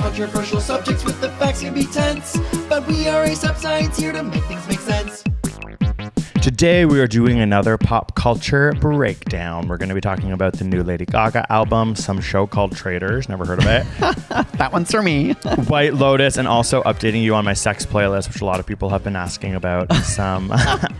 controversial subjects with the facts can be tense, but we are ASAP Science here to make things make sense. Today we are doing another pop culture breakdown. We're going to be talking about the new Lady Gaga album, some show called Traitors, never heard of it. That one's for me. White Lotus, and also updating you on my sex playlist, which a lot of people have been asking about. Some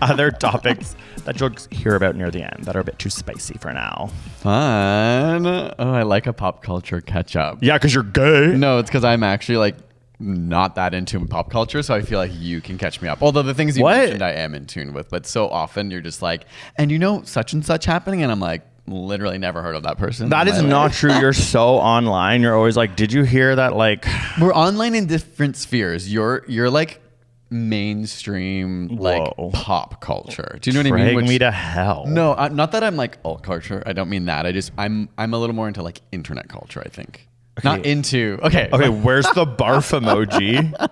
other topics that you'll hear about near the end that are a bit too spicy for now. Fun. Oh, I like a pop culture catch up. Yeah, because you're gay. No, it's because I'm actually like not that into pop culture, so I feel like you can catch me up. Although the things you mentioned I am in tune with, but so often you're just like, and you know such and such happening, and I'm like, literally never heard of that person. That is not true. You're so online. You're always like, did you hear that? Like, we're online in different spheres. You're like mainstream, like pop culture. Do you know what I mean? Drag me to hell. No, not that I'm like alt culture. I don't mean that. I'm a little more into like internet culture, I think. Okay. Not into. Okay. Where's the barf emoji?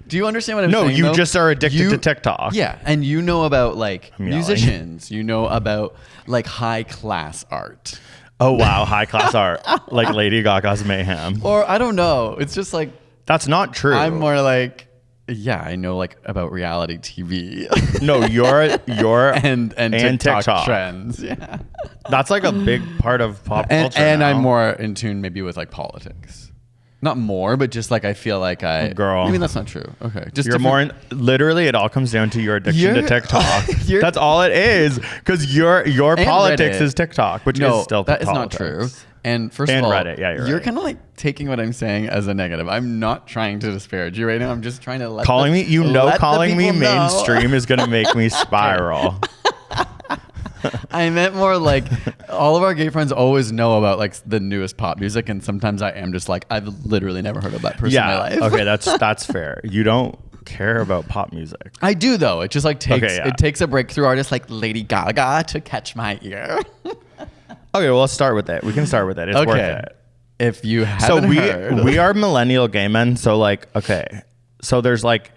Do you understand what I'm saying? No, you just are addicted to TikTok. Yeah. And you know about like musicians. You know about like high class art. Oh, wow. High class art. Like Lady Gaga's MAYHEM. Or I don't know. It's just like. That's not true. I'm more like. Yeah, I know like about reality TV. No, you're and TikTok trends. Yeah, that's like a big part of pop culture. And now. I'm more in tune maybe with like politics. Not more, but just like I feel like I. Girl, I mean that's not true. Okay, just you're more. Literally, it all comes down to your addiction to TikTok. That's all it is. Because your politics is TikTok, which is still that politics. Is not true. And first of all, Reddit. Yeah, you're kind of like taking what I'm saying as a negative. I'm not trying to disparage you right now. I'm just trying to let calling me mainstream is going to make me spiral. I meant more like all of our gay friends always know about like the newest pop music, and sometimes I am just like I've literally never heard of that person in my life. Okay, that's fair. You don't care about pop music. I do though. It just like takes a breakthrough artist like Lady Gaga to catch my ear. Okay, well, let's start with it. We can start with it. It's worth it. If you haven't heard. We are millennial gay men. So like, okay. So there's like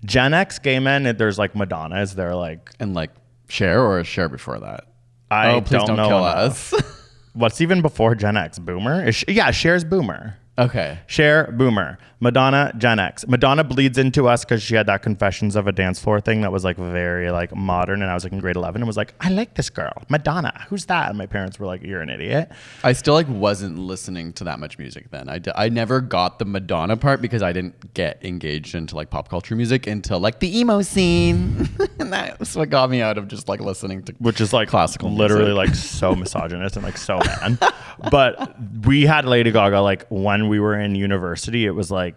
Gen X gay men. There's like Madonnas. They're like. And like Cher or Cher before that? Please don't kill us. What's even before Gen X? Boomer? Cher's Boomer. Okay. Cher, Boomer. Madonna, Gen X. Madonna bleeds into us because she had that Confessions of a Dance Floor thing that was like very like modern, and I was like in grade 11 and was like, I like this girl, Madonna. Who's that? And my parents were like, you're an idiot. I still like wasn't listening to that much music then. I never got the Madonna part because I didn't get engaged into like pop culture music until like the emo scene, and that's what got me out of just like listening to which is like classical literally music. Like so misogynist and like so man. But we had Lady Gaga like when we were in university. It was like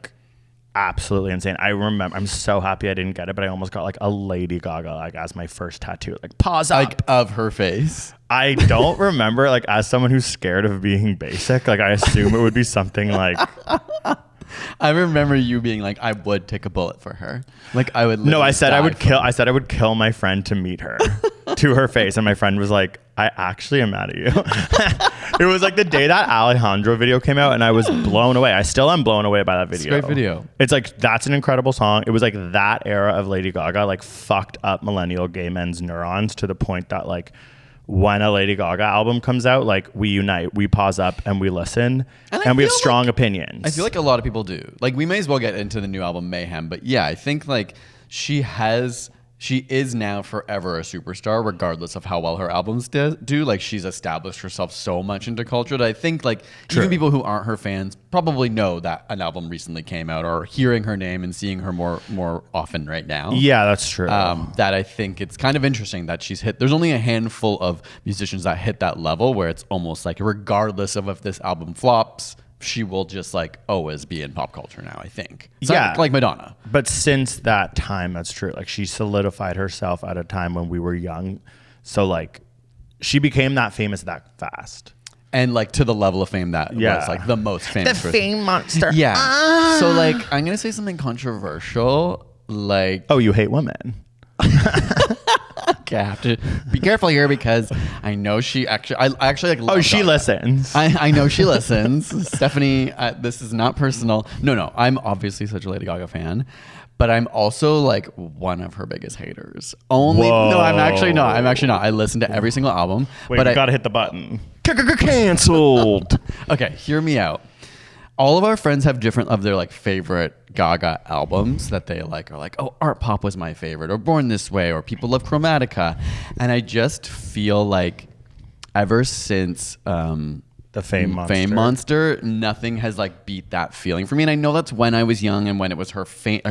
absolutely insane. I remember, I'm so happy I didn't get it, but I almost got like a Lady Gaga like as my first tattoo, like pause up. Like of her face. I don't remember, like as someone who's scared of being basic, like I assume it would be something like. I remember you being like, I would take a bullet for her. Like I would. No, I said I would kill. I said I would kill my friend to meet her, to her face, and my friend was like, I actually am mad at you. It was like the day that Alejandro video came out, and I was blown away. I still am blown away by that video. It's a great video. It's like that's an incredible song. It was like that era of Lady Gaga like fucked up millennial gay men's neurons to the point that like when a Lady Gaga album comes out, like we unite, we pause up and we listen, and we have strong opinions. I feel like a lot of people do. Like we may as well get into the new album MAYHEM, but yeah, I think like she is now forever a superstar, regardless of how well her albums do. Like she's established herself so much into culture that I think like even people who aren't her fans probably know that an album recently came out, or hearing her name and seeing her more often right now. Yeah, that's true. That I think it's kind of interesting that she's hit. There's only a handful of musicians that hit that level where it's almost like regardless of if this album flops, she will just like always be in pop culture now, I think. It's like Madonna. But since that time, that's true. Like she solidified herself at a time when we were young. So like she became that famous that fast. And like to the level of fame that was like the most famous. The fame monster. Yeah. So like I'm going to say something controversial. Like. Oh, you hate women. Okay, I have to be careful here because I know she actually. I actually like. Oh, she listens. I know she listens. Stephanie, this is not personal. No. I'm obviously such a Lady Gaga fan, but I'm also like one of her biggest haters. No, I'm actually not. I listen to every single album. Wait, but you gotta hit the button. Cancelled. Okay, hear me out. all of our friends have different of their like favorite Gaga albums that they like are like, oh, Art Pop was my favorite, or Born This Way, or people love Chromatica. And I just feel like ever since The Fame Monster, nothing has like beat that feeling for me. And I know that's when I was young and when it was her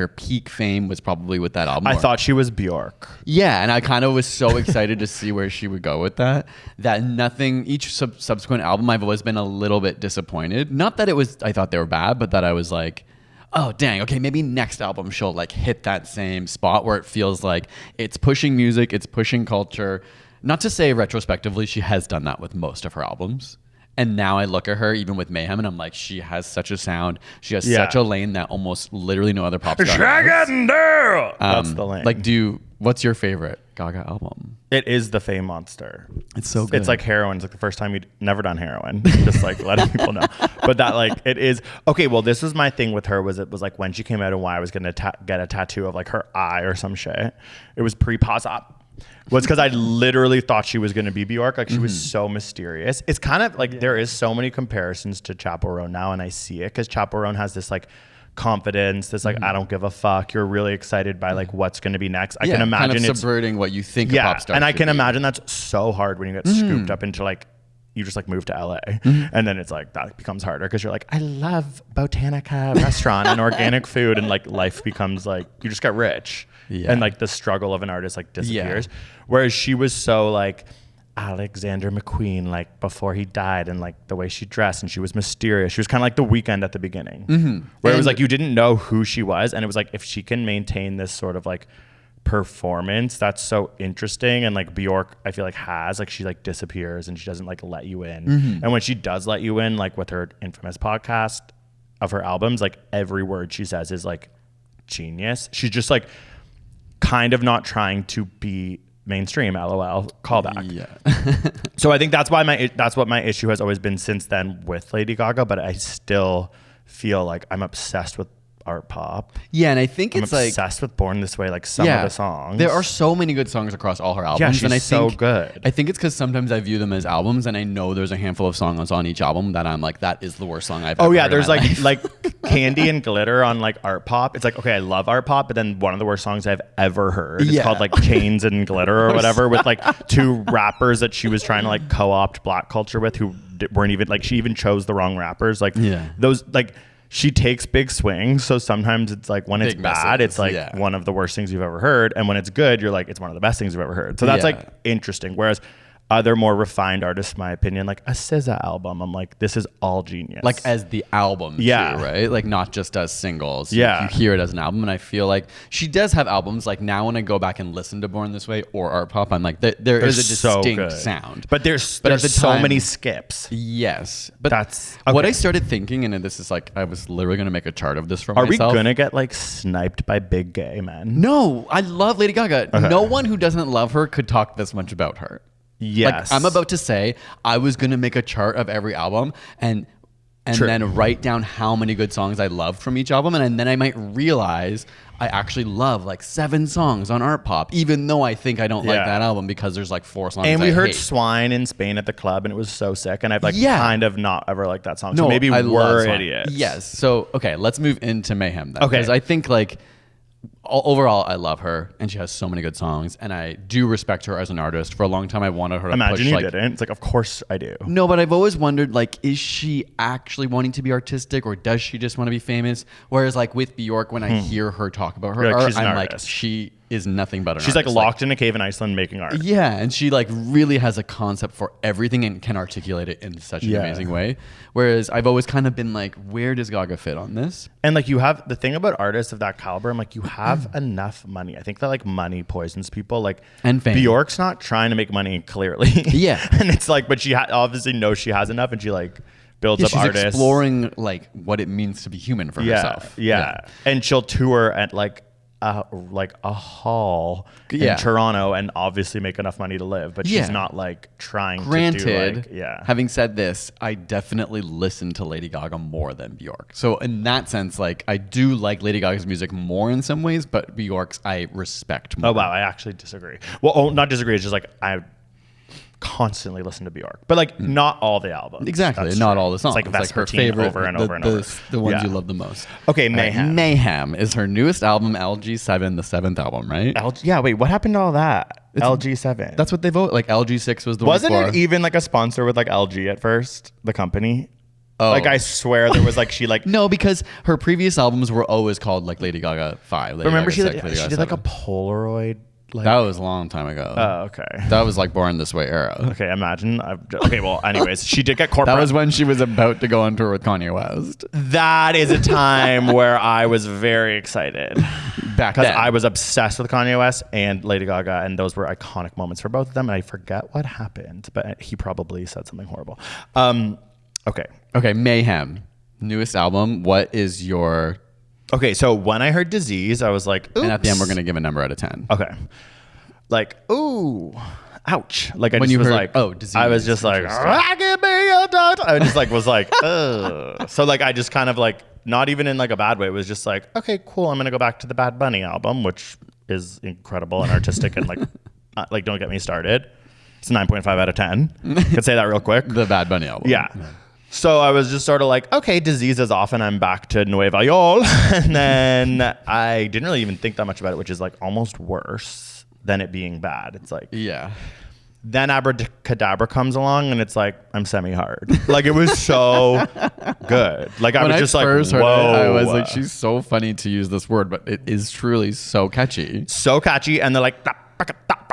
peak fame was probably with that album. I thought she was Bjork. Yeah, and I kind of was so excited to see where she would go with that. That each subsequent album, I've always been a little bit disappointed. Not that I thought they were bad, but that I was like, oh, dang, okay, maybe next album she'll like hit that same spot where it feels like it's pushing music, it's pushing culture. Not to say retrospectively, she has done that with most of her albums. And now I look at her, even with Mayhem, and I'm like, she has such a sound. She has such a lane that almost literally no other pop star has. That's the lane. Like, what's your favorite Gaga album? It is The Fame Monster. It's so good. It's like heroin. It's like the first time you'd never done heroin. Just like letting people know. But that like, it is. Okay, well, this was my thing with her was it was like when she came out and why I was going to get a tattoo of like her eye or some shit. It was pre-pause up. Was because I literally thought she was going to be Bjork. Like she was so mysterious. It's kind of like there is so many comparisons to Chappell Roan now, and I see it because Chappell Roan has this like confidence, this like I don't give a fuck. You're really excited by like what's going to be next. I can imagine kind of subverting what you think a pop star and I can be. Imagine that's so hard when you get scooped up into like you just like move to LA and then it's like that becomes harder because you're like I love Botanica restaurant and organic food and like life becomes like you just got rich. Yeah. And like the struggle of an artist like disappears. Whereas she was so like Alexander McQueen, like before he died and like the way she dressed and she was mysterious. She was kind of like The Weeknd at the beginning where it was like you didn't know who she was. And it was like if she can maintain this sort of like performance, that's so interesting. And like Bjork, I feel like has like she like disappears and she doesn't like let you in. And when she does let you in, like with her infamous podcast of her albums, like every word she says is like genius. She's just like kind of not trying to be mainstream, LOL, callback. Yeah. So I think that's what my issue has always been since then with Lady Gaga, but I still feel like I'm obsessed with art pop. Yeah, and I think it's like obsessed with Born This Way, like some of the songs. There are so many good songs across all her albums. Yeah, she's and I so think, good. I think it's because sometimes I view them as albums and I know there's a handful of songs on each album that I'm like, that is the worst song I've ever heard there's in my like life. like Candy and Glitter on like art pop. It's like, okay, I love art pop, but then one of the worst songs I've ever heard is called like Chains and Glitter or whatever with like two rappers that she was trying to like co-opt black culture with who weren't even like, she even chose the wrong rappers. Like those like, she takes big swings, so sometimes it's like when it's big bad, it's like one of the worst things you've ever heard, and when it's good, you're like it's one of the best things you've ever heard. So that's like interesting. Whereas other more refined artists, in my opinion, like a SZA album, I'm like, this is all genius. Like as the album, too, right? Like not just as singles. You hear it as an album, and I feel like she does have albums. Like now, when I go back and listen to Born This Way or Art Pop, I'm like, there is a distinct sound. But there's so many skips. Yes, but that's what I started thinking, and this is like I was literally going to make a chart of this for myself. myself. Are we gonna get like sniped by big gay men? No, I love Lady Gaga. Okay. No one who doesn't love her could talk this much about her. Yes. Like I'm about to say I was going to make a chart of every album and then write down how many good songs I loved from each album. And then I might realize I actually love like 7 songs on Art Pop, even though I think I don't like that album because there's like 4 songs and we heard hate. Swine in Spain at the club and it was so sick. And I've like kind of not ever liked that song. So no, maybe we're idiots. Yes. So, okay, let's move into Mayhem then. Okay. Because I think like overall, I love her, and she has so many good songs, and I do respect her as an artist. For a long time, I wanted her to Imagine push. You like, didn't. It's like, of course I do. No, but I've always wondered, like, is she actually wanting to be artistic, or does she just want to be famous? Whereas, like with Bjork, when I hear her talk about her art, I'm like, she is nothing but an artist. She's like locked in a cave in Iceland making art. Yeah, and she like really has a concept for everything and can articulate it in such an amazing way. Whereas I've always kind of been like, where does Gaga fit on this? And like you have the thing about artists of that caliber, I'm like, you have enough money. I think that like money poisons people. Like and fame. Bjork's not trying to make money clearly. Yeah. And it's like, but she obviously knows she has enough and she like builds up she's artists. Exploring like what it means to be human for herself. Yeah. And she'll tour at like a hall in Toronto and obviously make enough money to live, but she's not like trying to do like, having said this, I definitely listen to Lady Gaga more than Bjork. So in that sense, like I do like Lady Gaga's music more in some ways, but Bjork's I respect more. Oh wow, I actually disagree. Well, not disagree, it's just like constantly listen to Bjork, but like not all the albums. Exactly, That's not true. all the songs. It's like her Vespertine favorite over and over and over. The ones Yeah. you love the most. Okay, Mayhem. Mayhem is her newest album, LG7, the 7th album, right? Yeah, wait, what happened to all that? LG7. That's what they vote. Like LG6 was the Wasn't one before. it even like a sponsor with like LG at first, the company? Oh. Like I swear there was like she like No, because her previous albums were always called like Lady Gaga 5. Lady remember Gaga she 6, like, Lady she Gaga did like a 7. Polaroid like That was a long time ago. Oh, okay. That was like Born This Way era. Okay, imagine. Okay, well, anyways, she did get corporate. That was when she was about to go on tour with Kanye West. That is a time where I was very excited Back because then. I was obsessed with Kanye West and Lady Gaga, and those were iconic moments for both of them. And I forget what happened, but he probably said something horrible. Okay. Okay, Mayhem. Newest album. What is your... Okay, so when I heard Disease, I was like, oops. And at the end, we're going to give a number out of 10. Okay. Like, ooh, ouch. Like I When just you was heard, like, oh, Disease. I was just like, give me a doctor. I just like was like, ugh. So like I just kind of like, not even in like a bad way. It was just like, okay, cool. I'm gonna go back to the Bad Bunny album, which is incredible and artistic and like don't get me started. It's a 9.5 out of 10. Could say that real quick. The Bad Bunny album. Yeah. So I was just sort of like, okay, Disease is off and I'm back to Nueva York. And then I didn't really even think that much about it, which is like almost worse than it being bad. It's like, Yeah. then Abracadabra comes along and it's like, I'm semi-hard. Like it was so good. Like I When was I just like, first heard whoa. it, I was like, she's so funny to use this word, but it is truly so catchy. So catchy. And they're like,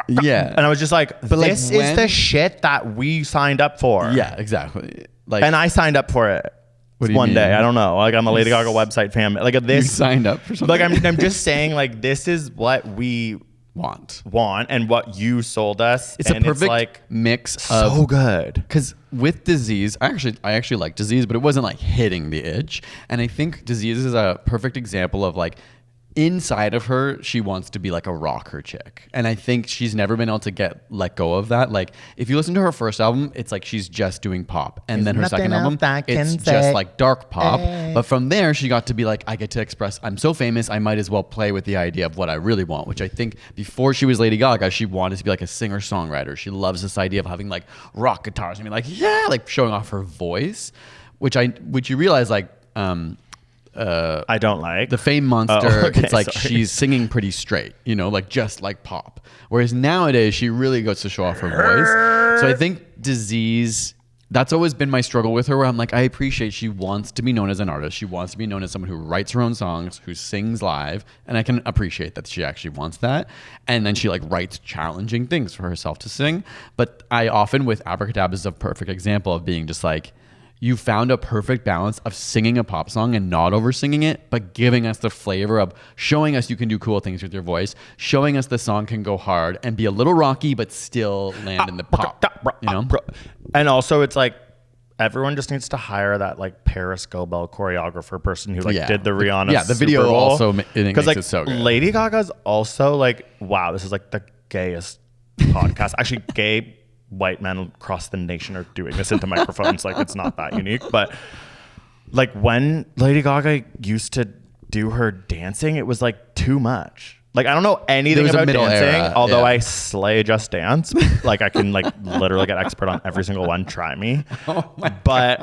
Yeah. and I was just like, But, like, this is the shit that we signed up for. Yeah, exactly. Like, And I signed up for it. What do you one mean? day. I don't know. Like on the Lady Gaga website fan. Like you this. signed up for something. Like I'm just saying like this is what we want. and what you sold us. It's and a perfect like mix of... so good. Because with Disease, I actually like Disease, but it wasn't like hitting the itch. And I think Disease is a perfect example of like inside of her, she wants to be like a rocker chick. And I think she's never been able to let go of that. Like if you listen to her first album, it's like she's just doing pop. And then her second album, it's just like dark pop. But from there, she got to be like, I get to express, I'm so famous, I might as well play with the idea of what I really want, which I think before she was Lady Gaga, she wanted to be like a singer-songwriter. She loves this idea of having like rock guitars and be like, yeah, like showing off her voice, which you realize like, I don't like the Fame Monster. Oh, okay, it's like sorry. she's singing pretty straight, you know, like just like pop. Whereas nowadays she really gets to show off her voice. So I think Disease, that's always been my struggle with her, where I'm like, I appreciate she wants to be known as an artist. She wants to be known as someone who writes her own songs, who sings live. And I can appreciate that she actually wants that. And then she like writes challenging things for herself to sing. But I often, with Abracadabra, is a perfect example of being just like, you found a perfect balance of singing a pop song and not over singing it, but giving us the flavor of showing us you can do cool things with your voice, showing us the song can go hard and be a little rocky, but still land in the pop, you know? And also it's like, everyone just needs to hire that like Paris Go-Bell choreographer person who like did the Rihanna. Yeah, the video Super Bowl. also makes like it so good. Lady Gaga's also like, wow, this is like the gayest podcast. Actually, gay white men across the nation are doing this into microphones. Like it's not that unique, but like when Lady Gaga used to do her dancing, it was like too much. Like I don't know anything There was a about middle dancing, era, although yeah. I slay Just Dance. Like I can like literally get expert on every single one. Try me. But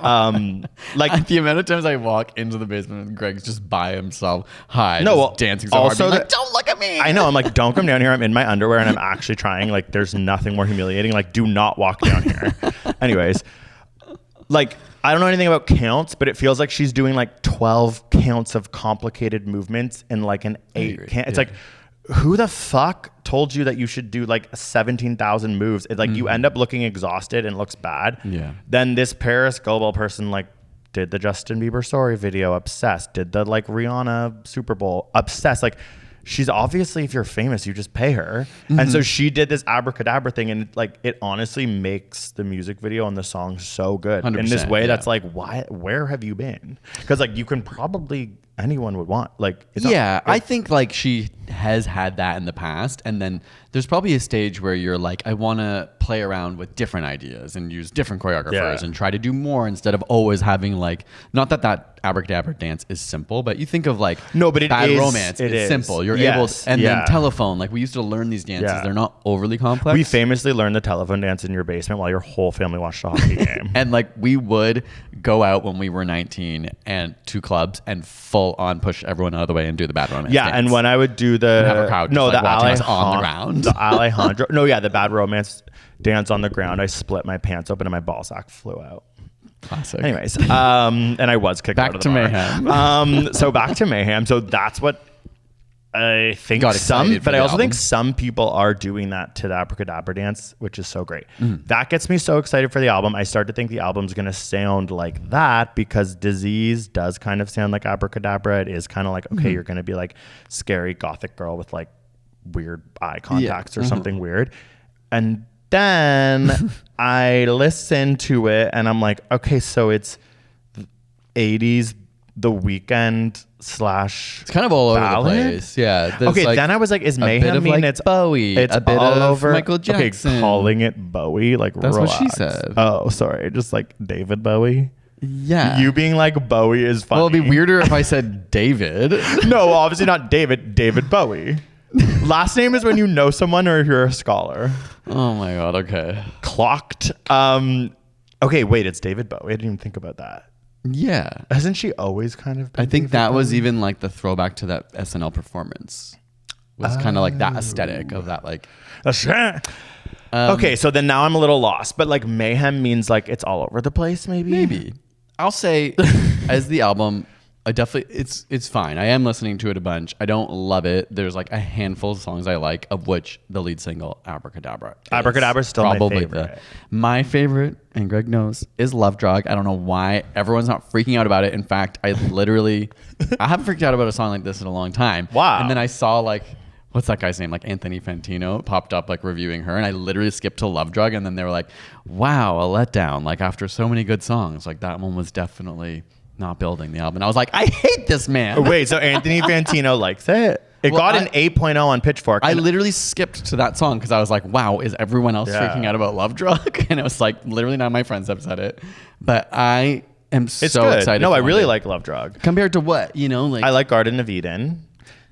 like The amount of times I walk into the basement and Greg's just by himself, high, No, just well, dancing so also hard, being the- like, don't look at me. I know. I'm like, don't come down here. I'm in my underwear and I'm actually trying. Like, there's nothing more humiliating. Like, do not walk down here. Anyways, like, I don't know anything about counts, but it feels like she's doing like 12 counts of complicated movements in like an 8 count. It's like, who the fuck told you that you should do like 17,000 moves? It's like you end up looking exhausted and it looks bad. Yeah. Then this Paris Go-Bell person like did the Justin Bieber Sorry video, obsessed. Did the like Rihanna Super Bowl, obsessed. Like she's obviously, if you're famous, you just pay her. And so she did this Abracadabra thing, and it honestly makes the music video and the song so good in this 100%, way. yeah. That's like, where have you been? Because like you can probably anyone would want. Like, I think like she has had that in the past, and then there's probably a stage where you're like, I want to play around with different ideas and use different choreographers and try to do more instead of always having like, not that abracadabra dance is simple, but you think of like Bad Romance. It's simple. You're able to, and then Telephone. Like we used to learn these dances. They're not overly complex. We famously learned the telephone dance in your basement while your whole family watched a hockey game. And like we would go out when we were 19 and to clubs and full on push everyone out of the way and do the Bad Romance dance. And when I would do the have a crowd the on the ground. The Alejandro the Bad Romance dance on the ground, I split my pants open and my ball sack flew out. Classic. Anyways, and I was kicked out of the bar. Mayhem. So back to Mayhem. So that's what I think but I also think some people are doing that to the abracadabra dance, which is so great. That gets me so excited for the album. I start to think the album's going to sound like that because Disease does kind of sound like abracadabra. It is kind of like, okay, you're going to be like scary gothic girl with like weird eye contacts or something weird. And then I listen to it and I'm like, okay, so it's 80s The Weeknd / it's kind of all ballad? over the place. Yeah. Okay, like then I was like, is Mayhem mean it's Bowie? It's a bit all of over Michael Jackson. Okay, calling it Bowie, like that's relax. what she said. Oh, sorry, just like David Bowie. Yeah. You being like Bowie is funny. Well, it'd be weirder if I said David. No, obviously not David. David Bowie. Last name is when you know someone or if you're a scholar. Oh my god. Okay. Clocked. Okay, wait, it's David Bowie. I didn't even think about that. Yeah. Hasn't she always kind of been I think David that Bowie? was even like the throwback to that SNL performance. Was kind of like that aesthetic of that like. Okay, so then now I'm a little lost, but like Mayhem means like it's all over the place, maybe. I'll say as the album, I definitely it's fine. I am listening to it a bunch. I don't love it. There's like a handful of songs I like, of which the lead single Abracadabra is still probably my favorite. My favorite, and Greg knows, is Love Drug. I don't know why everyone's not freaking out about it. In fact, I haven't freaked out about a song like this in a long time. Wow. And then I saw like, what's that guy's name? Like Anthony Fantino popped up like reviewing her, and I literally skipped to Love Drug, and then they were like, wow, a letdown. Like after so many good songs, like that one was definitely not building the album. And I was like, I hate this man. Wait, so Anthony Fantino likes it? It got an 8.0 on Pitchfork. I literally skipped to that song because I was like, wow, is everyone else freaking out about Love Drug? And it was like, literally none of my friends have said it. But I am so excited. No, I really like Love Drug. Compared to what? You know, like I like Garden of Eden.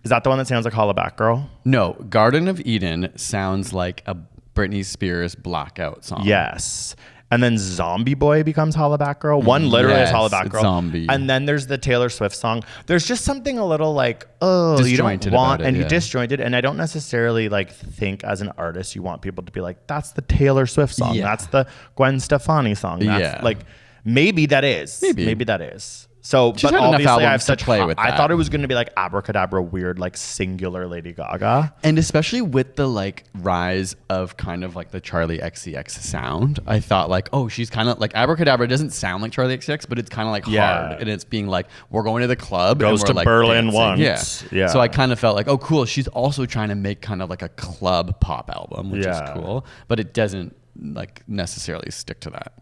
Is that the one that sounds like Holla Back Girl? No, Garden of Eden sounds like a Britney Spears Blackout song. Yes. And then Zombie Boy becomes Holla Back Girl. One literally is Holla Back Girl. Zombie. And then there's the Taylor Swift song. There's just something a little like, oh, you don't want, and you disjointed. And I don't necessarily like think as an artist you want people to be like, that's the Taylor Swift song. Yeah. That's the Gwen Stefani song. That's like, maybe that is. Maybe that is. So, She's but had enough obviously I have albums to such play with I that. thought it was going to be like abracadabra weird, like singular Lady Gaga. And especially with the like rise of kind of like the Charlie XCX sound, I thought like, oh, she's kind of like Abracadabra doesn't sound like Charlie XCX, but it's kind of like hard. And it's being like, we're going to the club. Goes and we're to like Berlin dancing. once. Yeah. So I kind of felt like, oh, cool. She's also trying to make kind of like a club pop album, which is cool. But it doesn't like necessarily stick to that.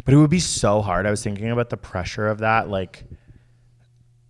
But it would be so hard. I was thinking about the pressure of that. Like,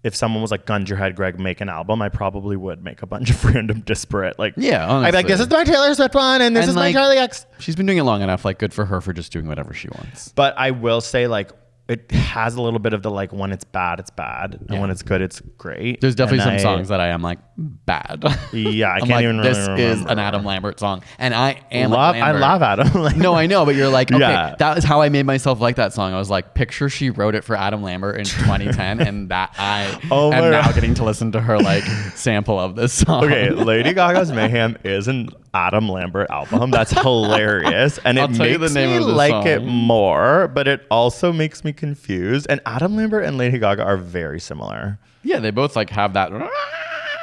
if someone was like, guns your head, Greg, make an album, I probably would make a bunch of random disparate, like, honestly. I'd be like, this is my Taylor Swift one, and this is my Charlie X. She's been doing it long enough, like, good for her for just doing whatever she wants. But I will say, like, it has a little bit of the, like, when it's bad, it's bad. And when it's good, it's great. There's definitely some songs that I am like, bad. Yeah, I can't even really remember. This is an Adam Lambert song. And I am I love Adam Lambert. No, I know, but you're like, okay, that is how I made myself like that song. I was like, picture she wrote it for Adam Lambert in 2010, and that I am now getting to listen to her, like, sample of this song. Okay, Lady Gaga's Mayhem is an Adam Lambert album. That's hilarious. And it makes me like it more, but it also makes me confused. And Adam Lambert and Lady Gaga are very similar. Yeah, they both like have that.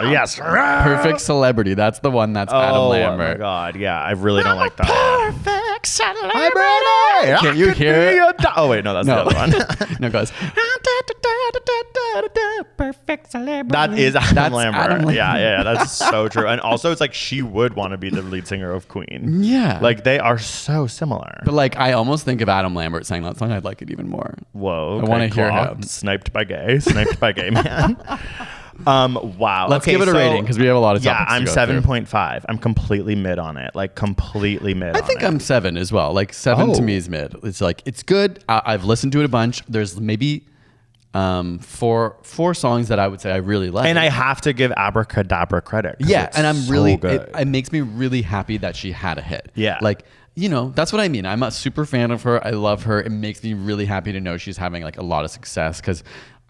Yes. Perfect Celebrity. That's the one that's Adam Lambert. Oh my God. Yeah, I really don't like that. Perfect Celebrity. Hi, Can you hear it? Oh, wait, no, that's the other one. No, it goes. Perfect celebrity. That is Adam Lambert. Adam Lambert. Yeah, that's so true. And also, it's like she would want to be the lead singer of Queen. Yeah. Like, they are so similar. But like, I almost think of Adam Lambert saying that song, I'd like it even more. Whoa. I want to hear him. Sniped by gay man. Wow. Let's Okay, give it a so- rating because we have a lot of Yeah, topics. I'm to go through. 7.5. I'm completely mid on it. Like completely mid. I think I'm 7 as well. Like 7 to Oh. me is mid. It's like it's good. I've listened to it a bunch. There's maybe four songs that I would say I really like. And I have to give Abracadabra credit. 'cause yeah, it's and I'm so really good. it makes me really happy that she had a hit. Yeah. Like, you know, that's what I mean. I'm a super fan of her. I love her. It makes me really happy to know she's having like a lot of success because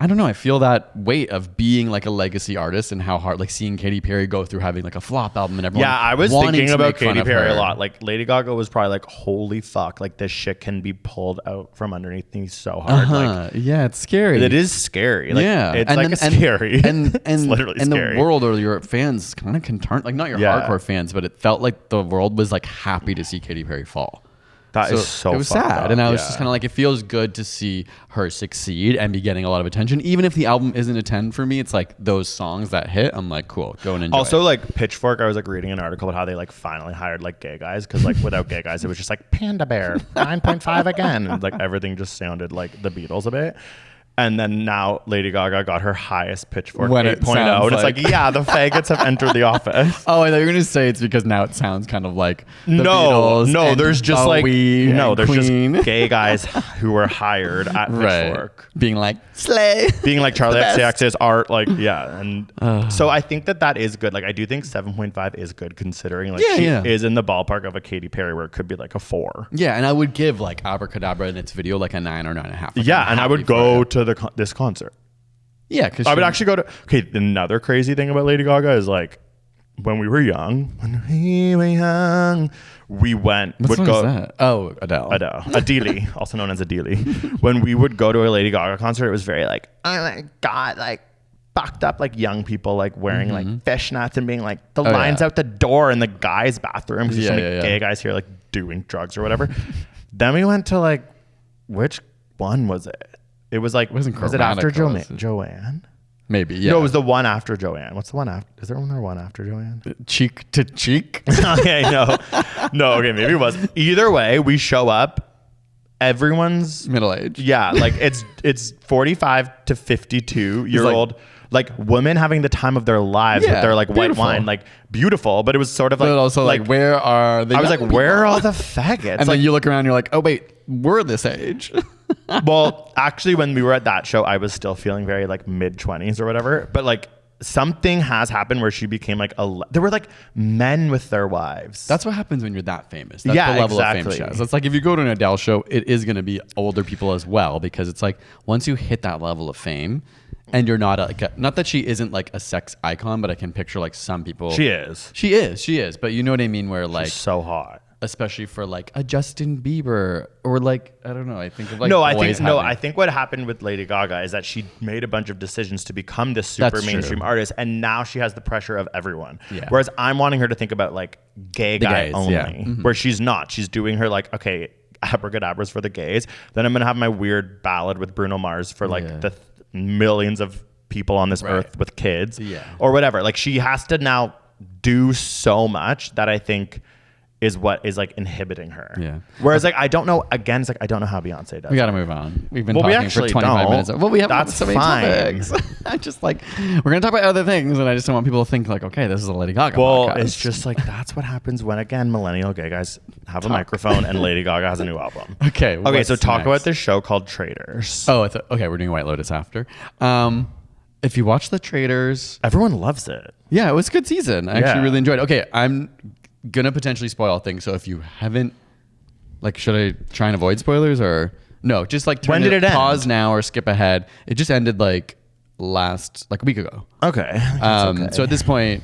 I don't know. I feel that weight of being like a legacy artist and how hard, like seeing Katy Perry go through having like a flop album and everyone. Yeah, I was wanting thinking to about make fun Katy of Perry a her. lot. Like Lady Gaga was probably like, holy fuck, like this shit can be pulled out from underneath me so hard. Like Yeah, it's scary. it is scary. Like, yeah, it's like scary. and it's literally and scary. the world or your fans kind of can turn, like not your Yeah. hardcore fans, but it felt like the world was like happy to see Katy Perry fall. That is so it was fucked sad, up, and I was yeah. just kind of like, it feels good to see her succeed and be getting a lot of attention, even if the album isn't a 10 for me. It's like those songs that hit. I'm like, cool, go and enjoy. Also, it. like Pitchfork, I was like reading an article about how they like finally hired like gay guys because like without gay guys, it was just like Panda Bear 9.5 again, and like everything just sounded like the Beatles a bit. And then now Lady Gaga got her highest Pitchfork When it 8.0, sounds and it's like, yeah, the faggots have entered the office. Oh, I thought you were gonna say it's because now it sounds kind of like the No, Beatles no, and there's just Bowie no, and there's Queen. just gay guys who were hired at Pitchfork. being like slay. Being like Charlie The best. XCX's art, like yeah, and so I think that is good. Like I do think 7.5 is good considering like Yeah, she yeah. is in the ballpark of a Katy Perry where it could be like a 4. Yeah, and I would give like Abracadabra in its video like a 9 or 9.5. Like, Yeah, I'm and I happy would for go it. to this concert. Yeah, because I would actually go to. Okay, another crazy thing about Lady Gaga is like when we were young, we went What would song go. is that? Oh, Adele. Adele, also known as Adele. When we would go to a Lady Gaga concert, it was very like, oh my god, like fucked up like young people like wearing like fishnets and being like the lines yeah. out the door in the guys' bathroom because Yeah, so many yeah, yeah. gay guys here like doing drugs or whatever. Then we went to like, which one was it? It was like, was wasn't it after Chronicles. Joanne? Maybe, yeah. No, it was the one after Joanne. What's the one after? Is there one after Joanne? cheek to cheek. Okay, no. Okay, maybe it was. Either way, we show up. Everyone's Middle age. yeah, like it's 45 to 52 year old like women having the time of their lives with Yeah, their like white beautiful. wine, like beautiful, but it was sort of like But also like where are they? I was like, young where are people? all the faggots? And like, then you look around, and you're like, oh wait, we're this age. well, actually, when we were at that show, I was still feeling very like mid 20s or whatever. But like something has happened where she became like there were like men with their wives. That's what happens when you're that famous. That's Yeah, the level of exactly. fame she has. It's like if you go to an Adele show, it is going to be older people as well because it's like once you hit that level of fame, and you're not not that she isn't like a sex icon, but I can picture like some people. She is. She is. But you know what I mean? Where like, She's so hot. especially for like a Justin Bieber or like I don't know. I think of like I think what happened with Lady Gaga is that she made a bunch of decisions to become this super That's mainstream true. artist, and now she has the pressure of everyone. Yeah. Whereas I'm wanting her to think about like gay guy gays, only, yeah. Mm-hmm. where she's not. She's doing her like okay, abracadabras for the gays. Then I'm gonna have my weird ballad with Bruno Mars for like Yeah. the millions of people on this Right. earth with kids, Yeah. or whatever. Like she has to now do so much that I think is what is like inhibiting her. Yeah. Whereas like I don't know. Again, it's like I don't know how Beyonce does. We got to move on. We've been Well, we talking for actually 25 don't. minutes. Well, we have That's so many fine. topics. I just like we're gonna talk about other things, and I just don't want people to think like, okay, this is a Lady Gaga. Well, podcast. it's just like that's what happens when again millennial gay guys have a microphone and Lady Gaga has a new album. okay. Okay, so what's talk next? about this show called Traitors. Oh, okay. We're doing White Lotus after. If you watch the Traitors, Everyone loves it. yeah, it was a good season. I actually Yeah. really enjoyed it. Okay, I'm gonna potentially spoil things, so if you haven't, like, should I try and avoid spoilers or no? Just like When did it end? pause now or skip ahead. It just ended like a week ago. Okay. So at this point,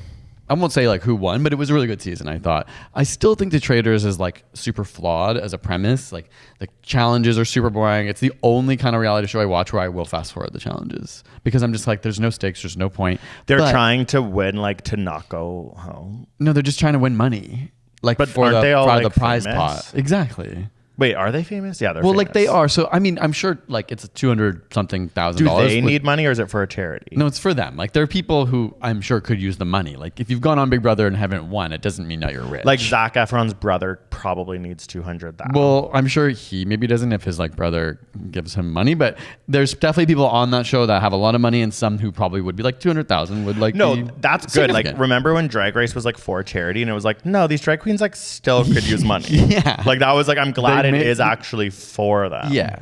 I won't say like who won, but it was a really good season, I thought. I still think The Traitors is like super flawed as a premise. Like the challenges are super boring. It's the only kind of reality show I watch where I will fast forward the challenges because I'm just like, there's no stakes, there's no point. They're But- trying to win, like to not go home. No, they're just trying to win money. Like But for aren't the, they all, for like, the prize famous? pot. Exactly. Wait, are they famous? Yeah, they're Well, famous. like they are. So I mean, I'm sure like it's a $200-something thousand. Do they need money or is it for a charity? No, it's for them. Like there are people who I'm sure could use the money. Like if you've gone on Big Brother and haven't won, it doesn't mean that you're rich. Like Zac Efron's brother probably needs 200,000. Well, I'm sure he maybe doesn't if his like brother gives him money, but there's definitely people on that show that have a lot of money and some who probably would be like 200,000 would like no, be that's good. Like significant. remember when Drag Race was like for charity and it was like, no, these drag queens like still could use money. Yeah. Like that was like, I'm glad They it made- is actually for them. Yeah.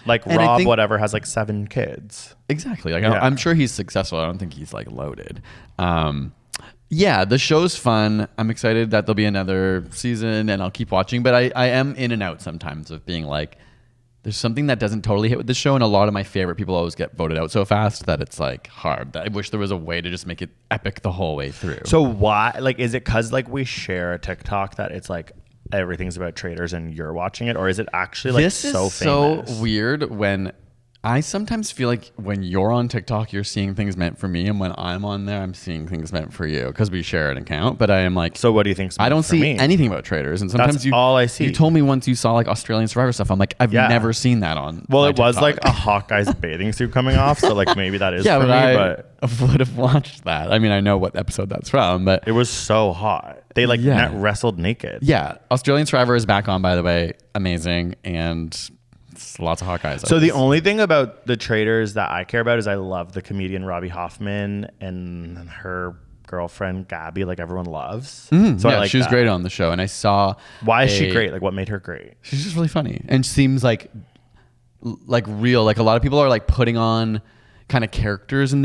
Like And I Rob, think- whatever, has like 7 kids. Exactly. Like Yeah. I'm sure he's successful. I don't think he's like loaded. Yeah, the show's fun. I'm excited that there'll be another season and I'll keep watching, but I am in and out sometimes of being like, there's something that doesn't totally hit with the show, and a lot of my favorite people always get voted out so fast that it's like hard. I wish there was a way to just make it epic the whole way through. So why, like, is it because like we share a TikTok that it's like everything's about Traitors and you're watching it, or is it actually like this so is so famous? weird when I sometimes feel like when you're on TikTok, you're seeing things meant for me, and when I'm on there, I'm seeing things meant for you because we share an account. But I am like, So what do you think? I don't see anything about Traitors, and sometimes That's all I see. You told me once you saw like Australian Survivor stuff. I'm like, I've Yeah. never seen that on. Well, my it was like TikTok. a Hawkeye's bathing suit coming off, so like maybe that is yeah, for but me. I But would have watched that. I mean, I know what episode that's from, but it was so hot. They like Yeah. wrestled naked. yeah, Australian Survivor is back on, by the way. Amazing, and it's lots of Hawkeyes. So the only thing about the Traitors that I care about is I love the comedian Robbie Hoffman and her girlfriend Gabby. Like everyone loves. So yeah, I like she was that. great on the show, and I saw. Why is she a- great? Like what made her great? She's just really funny and seems like real. Like a lot of people are like putting on kind of characters in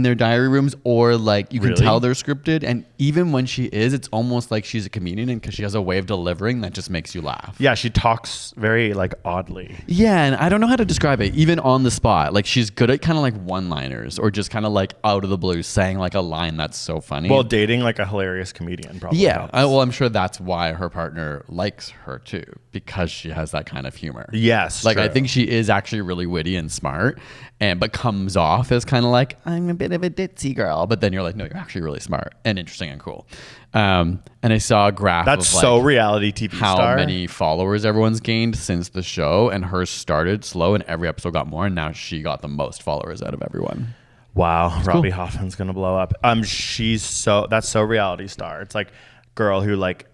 their diary rooms, or like you can Really? tell they're scripted. And even when she is, it's almost like she's a comedian, and because she has a way of delivering that just makes you laugh. Yeah, she talks very like oddly. Yeah, and I don't know how to describe it. Even on the spot, like she's good at kind of like one-liners or just kind of like out of the blue saying like a line that's so funny. Well, dating like a hilarious comedian probably. yeah, helps. well, I'm sure that's why her partner likes her too, because she has that kind of humor. Yes, like I true. think she is actually really witty and smart, but comes off as kind of like I'm a bit of a ditzy girl, but then you're like, no, you're actually really smart and interesting and cool. And I saw a graph That's of like so reality TV how star. many followers everyone's gained since the show, and hers started slow and every episode got more, and now she got the most followers out of everyone. Wow, Robbie Hoffman's gonna blow up. That's so reality star. It's like girl who like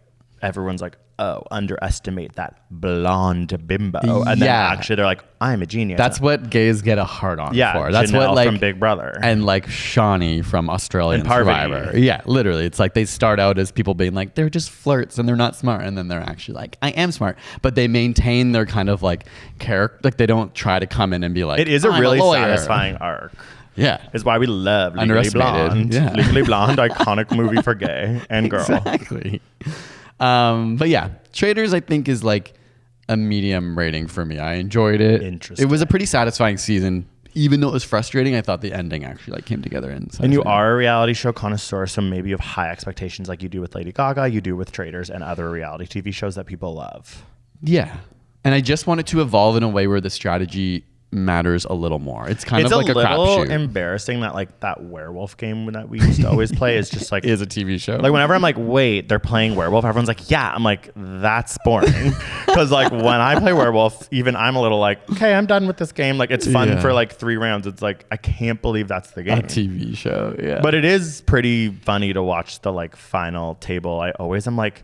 everyone's like, oh, underestimate that blonde bimbo, and then Yeah. actually they're like, I'm a genius. That's what gays get a hard on yeah. for. That's Janelle what like from Big Brother. and like Shawnee from Australian And Parvati. Survivor. Yeah, literally. It's like they start out as people being like, they're just flirts and they're not smart. And then they're actually like, I am smart. But they maintain their kind of like character. Like they don't try to come in and be like, it is a I'm really lawyer. satisfying arc. Yeah. Is why we love Legally Underestimated. Blonde. Yeah. Legally Blonde, iconic movie for gay and girl. Exactly. But yeah, Traitors I think is like a medium rating for me. I enjoyed it. Interesting. It was a pretty satisfying season. Even though it was frustrating, I thought the ending actually like came together. And And you are a reality show connoisseur, so maybe you have high expectations like you do with Lady Gaga, you do with Traitors and other reality TV shows that people love. Yeah. And I just want it to evolve in a way where the strategy matters a little more. It's kind It's of like a little crapshoot. embarrassing that like that werewolf game that we used to always play is just like Is a TV show. like whenever I'm like, wait, they're playing werewolf, everyone's like, yeah. I'm like, that's boring. Because like when I play werewolf, even I'm a little like, okay, I'm done with this game. Like it's fun Yeah. for like 3 rounds. It's like I can't believe that's the a game. TV show. Yeah. But it is pretty funny to watch the like final table. I always am like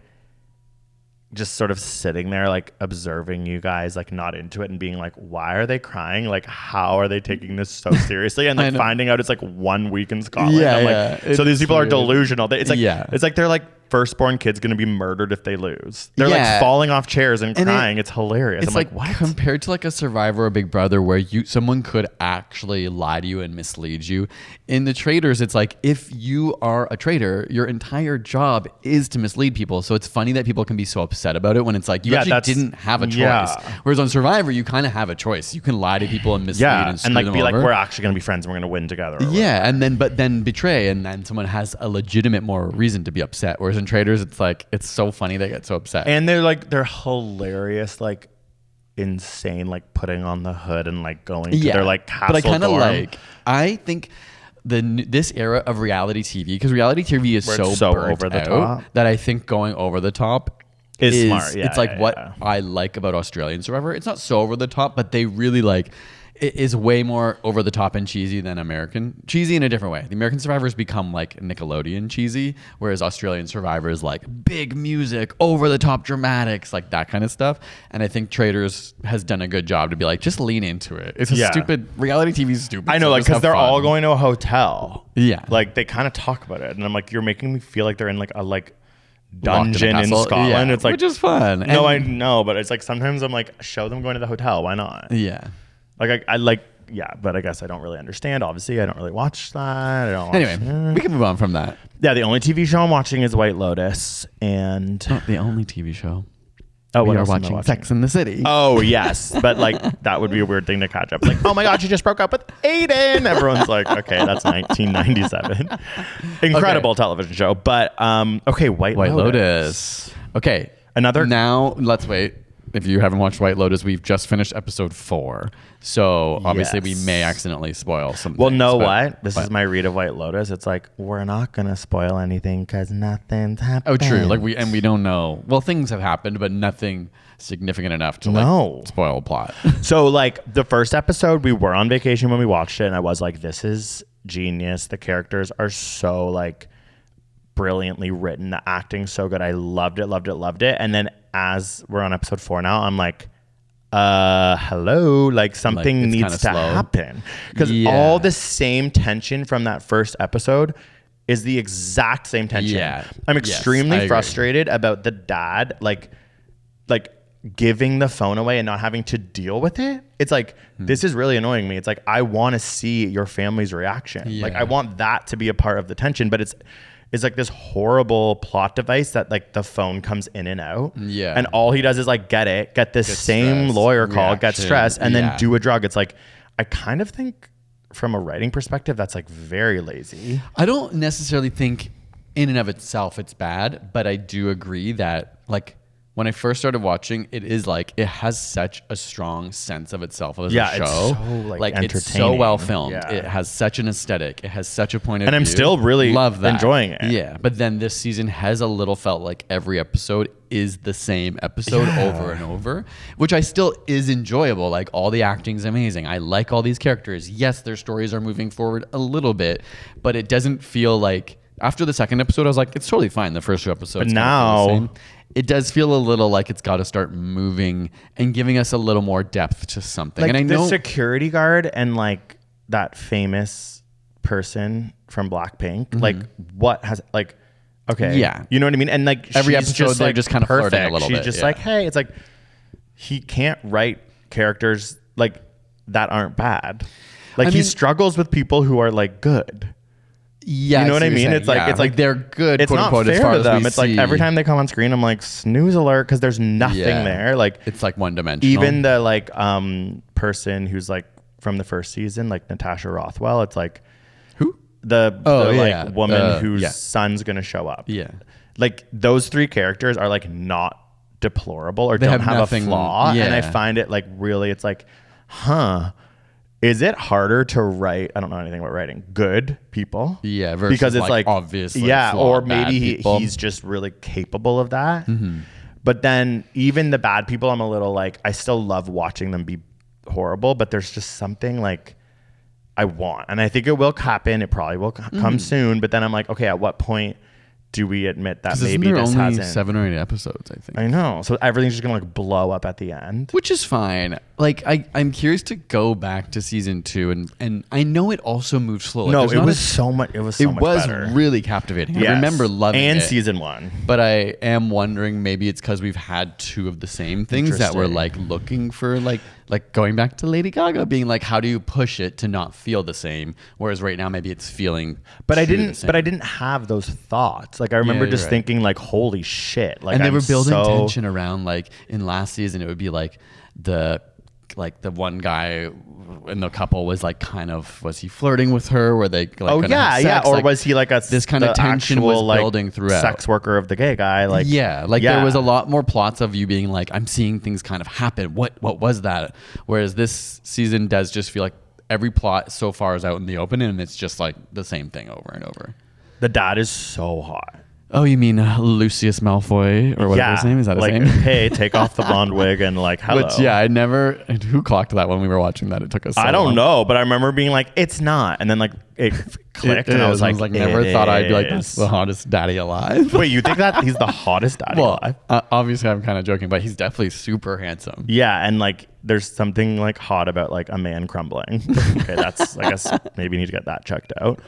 just sort of sitting there like observing you guys like not into it and being like, why are they crying? Like how are they taking this so seriously? And I like know. finding out it's like 1 week in Scotland. Yeah, I'm yeah. like, so these It's people are weird. delusional. It's like Yeah. it's like they're like firstborn kids gonna be murdered if they lose. They're Yeah. like falling off chairs and And crying. It's hilarious. it's I'm like, what? compared to like a Survivor or Big Brother where someone could actually lie to you and mislead you. In the Traitors, it's like if you are a traitor, your entire job is to mislead people. So it's funny that people can be so upset about it when it's like you Yeah, actually that's- didn't have a choice. yeah. Whereas on Survivor, you kind of have a choice. You can lie to people and mislead yeah, and screw and like them be like, over. we're actually gonna be friends and we're gonna win together. or Yeah, and then betray, and then someone has a legitimate more reason to be upset. Whereas in Traitors, it's like it's so funny they get so upset. And they're hilarious, like insane, like putting on the hood and like going to their like castle but I kind of dorm. like. I think this era of reality TV, because reality TV is Where it's so so burnt over the out top. that I think going over the top Is smart. Yeah, it's like yeah, what yeah. I like about Australian Survivor. It's not so over the top, but they really like it is way more over the top and cheesy than American. Cheesy in a different way. The American Survivors become like Nickelodeon cheesy, whereas Australian Survivor is like big music, over the top dramatics, like that kind of stuff. And I think Traitors has done a good job to be like, just lean into it. It's a stupid reality TV is stupid. I know, so like, just because have they're fun. all going to a hotel. Yeah. Like, they kind of talk about it. And I'm like, you're making me feel like they're in like a Locked dungeon in castle. Scotland. Yeah, It's like, which is fun. No, And- I know, but it's like sometimes I'm like, show them going to the hotel. Why not? Yeah. Like, I like, yeah, but I guess I don't really understand. Obviously, I don't really watch that. I don't watch, Anyway, we can move on from that. yeah, the only TV show I'm watching is White Lotus. And Not the only TV show. oh, We what are else am I watching Sex in the City. Oh, yes. But like, that would be a weird thing to catch up. Like, oh my God, she just broke up with Aiden. Everyone's like, okay, that's 1997. Incredible television show. But, okay, White Lotus. Okay. Another- Now, let's wait. If you haven't watched White Lotus, we've just finished episode 4. So obviously we Yes. may accidentally spoil some Well, things, know but- what? This but- is my read of White Lotus. It's like, we're not going to spoil anything because nothing's happened. Oh, true. Like we don't know. Well, things have happened, but nothing significant enough to No. like spoil a plot. So, like, the first episode, we were on vacation when we watched it, and I was like, this is genius. The characters are so, like, brilliantly written. The acting's so good. I loved it, loved it, loved it. And then as we're on episode 4 now, I'm like, hello, like something it's needs kinda to slow. happen. Because Yeah. all the same tension from that first episode is the exact same tension. Yeah. I'm Yes, I extremely agree. frustrated about the dad, like giving the phone away and not having to deal with it. It's like, this is really annoying me. It's like, I want to see your family's reaction. Like, Yeah. I want that to be a part of the tension, but it's like this horrible plot device that like the phone comes in and out. Yeah. And all he does is like get this same stressed, lawyer call, get reaction. stressed, and Yeah. then do a drug. It's like, I kind of think from a writing perspective, that's like very lazy. I don't necessarily think in and of itself it's bad, but I do agree that like when I first started watching, it is like it has such a strong sense of itself as Yeah, a show. it's so, like, it's so entertaining. well filmed. Yeah. It has such an aesthetic. It has such a point of And I'm view. still really love that. enjoying it. Yeah, but then this season has a little felt like every episode is the same episode over and over, which I still is enjoyable. Like all the acting's amazing. I like all these characters. Yes, their stories are moving forward a little bit, but it doesn't feel like after the second episode, I was like, it's totally fine. The first 2 episodes, But kinda feel the now- same. It does feel a little like it's got to start moving and giving us a little more depth to something. Like and I the know security guard and like that famous person from Blackpink, like what has like, okay. Yeah. You know what I mean? And like Every she's episode, they're like, just kind of flirting a perfect. little She's bit, just yeah. like, hey, it's like, he can't write characters like that aren't bad. Like I he mean- struggles with people who are like good. yeah, You know what I see mean? you're It's like saying. it's like they're good. It's quote not unquote, fair as far to as them. we It's like see. every time they come on screen, I'm like snooze alert because there's nothing Yeah. there. Like It's like one dimensional. even the like person who's like from the first season, like Natasha Rothwell. It's like who? the yeah. like woman whose yeah. son's gonna show up. Yeah. Like those 3 characters are like not deplorable or don't have have nothing- a flaw. And I yeah. find it like really, it's like, is it harder to write? I don't know anything about writing good people. Yeah, versus, because it's like, like obviously yeah, or flawed bad maybe people. he's just really capable of that. But then even the bad people, I'm a little like, I still love watching them be horrible, but there's just something like I want, and I think it will happen. It probably will come soon. But then I'm like, okay, at what point do we admit that maybe there this only hasn't? 7 or 8 episodes, I think. I know. So everything's just gonna like blow up at the end. Which is fine. Like I'm curious to go back to season 2 and I know it also moved slow. Like, No, there's it not was a- so much. It was so it much was better. really captivating. I Yes. remember loving and it. season 1. But I am wondering maybe it's because we've had 2 of the same things that we're Interesting. like looking for like going back to Lady Gaga being like, how do you push it to not feel the same? Whereas right now maybe it's feeling. But I true to the didn't. same. But I didn't have those thoughts. Like I remember you're just right. thinking like, holy shit! Like And they I'm were building so- tension around like in last season it would be like the one guy in the couple was like was he flirting with her? Were they like Oh gonna yeah, have yeah. sex? Or Like, was he like this kind of the tension actual, was like, building throughout. sex worker of the gay guy? Like yeah, like there was a lot more plots of you being like, I'm seeing things kind of happen. What was that? Whereas this season does just feel like every plot so far is out in the open and it's just like the same thing over and over. The dad is so hot. Oh, you mean Lucius Malfoy or whatever his name is? That his like, name? hey, take off the blonde wig and like, hello. Which, yeah, I never. Who clocked that when we were watching that? It took us. So I don't long. know, but I remember being like, it's not, and then like it clicked, and I was like, never thought I'd be like, that's the hottest daddy alive. Wait, you think that he's the hottest daddy alive? Obviously, I'm kind of joking, but he's definitely super handsome. Yeah, and like there's something like hot about like a man crumbling. Okay, that's I guess maybe need to get that checked out.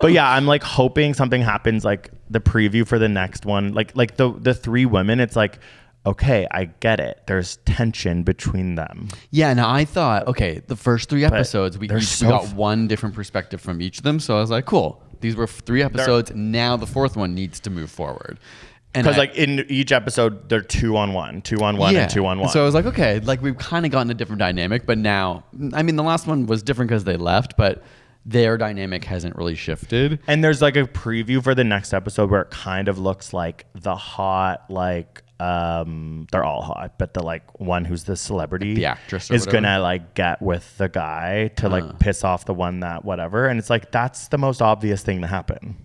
But yeah, I'm like hoping something happens. Like the preview for the next one, like the three women. It's like, okay, I get it. There's tension between them. Yeah, and I thought, okay, the first 3 episodes we got one different perspective from each of them. So I was like, cool. These were 3 episodes. Now the 4th one needs to move forward. Because like in each episode, they're 2-on-1, and 2-on-1. So I was like, okay, like we've kind of gotten a different dynamic, but now, I mean, the last one was different because they left, but their dynamic hasn't really shifted. And there's like a preview for the next episode where it kind of looks like the hot, like they're all hot, but the like one who's the celebrity, the actress or is whatever, gonna like get with the guy to like piss off the one that whatever. And it's like, that's the most obvious thing to happen.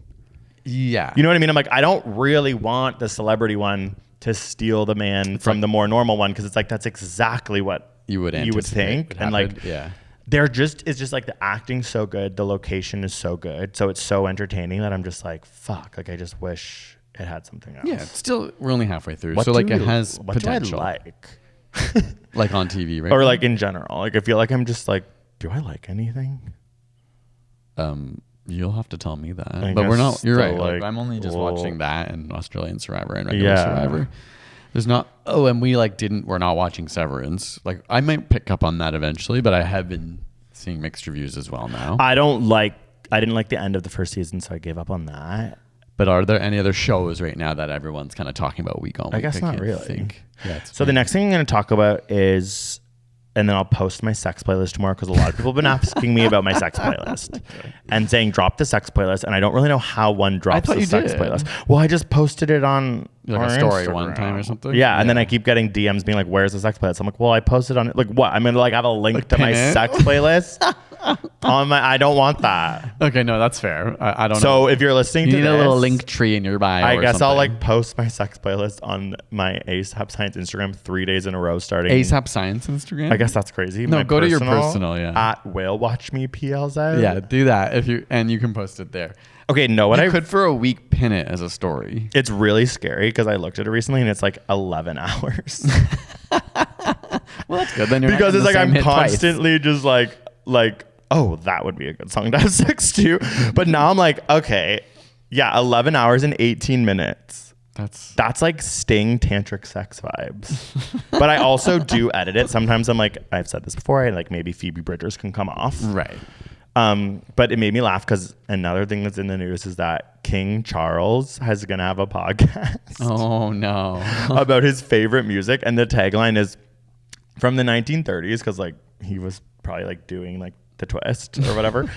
Yeah. You know what I mean? I'm like, I don't really want the celebrity one to steal the man from the more normal one, because it's like that's exactly what you would think. And like, yeah, it's just like the acting's so good, the location is so good, so it's so entertaining that I'm just like, fuck, like I just wish it had something else. yeah. Still, we're only halfway through, so like it has potential. What do I like? Like on TV, right? Or like in general, like I feel like I'm just like, do I like anything? You'll have to tell me that. I But we're guess not. You're right. still, Like, like, I'm only just well, watching that and Australian Survivor and regular Yeah. Survivor. There's not. Oh, and we're not watching Severance. Like I might pick up on that eventually, but I have been seeing mixed reviews as well now. I didn't like the end of the first season, so I gave up on that. But are there any other shows right now that everyone's kind of talking about week on week? I guess not can't really. think. Yeah, So the next thing I'm going to talk about is, and then I'll post my sex playlist tomorrow, because a lot of people have been asking me about my sex playlist and saying drop the sex playlist, and I don't really know how one drops the sex playlist. Well, I just posted it on like our a story Instagram one time or something. Yeah, and then I keep getting DMs being like, "Where's the sex playlist?" I'm like, "Well, I posted on it. Like, what? I'm gonna like have a link to my sex playlist on my. I don't want that. Okay, no, that's fair. I don't know. So if you're listening You to need this, a little link tree in your bio. I or guess I'll something. like post my sex playlist on my ASAP Science Instagram 3 days in a row starting. ASAP Science Instagram. I guess that's crazy. No, My go to your personal, yeah. At Whale Watch Me PLZ. Yeah, do that you can post it there. Okay, no, what I I could for a week pin it as a story. It's really scary because I looked at it recently and it's like 11 hours. Well, that's good. Then you're Because not it's like getting I'm the same hit twice. constantly just like, oh, that would be a good song to have sex to. But now I'm like, okay, yeah, 11 hours and 18 minutes. That's like Sting tantric sex vibes. But I also do edit it. Sometimes I'm like, I've said this before, I like maybe Phoebe Bridgers can come off. Right. But it made me laugh because another thing that's in the news is that King Charles is going to have a podcast. Oh, no. About his favorite music. And the tagline is from the 1930s, because like he was probably like doing like the twist or whatever,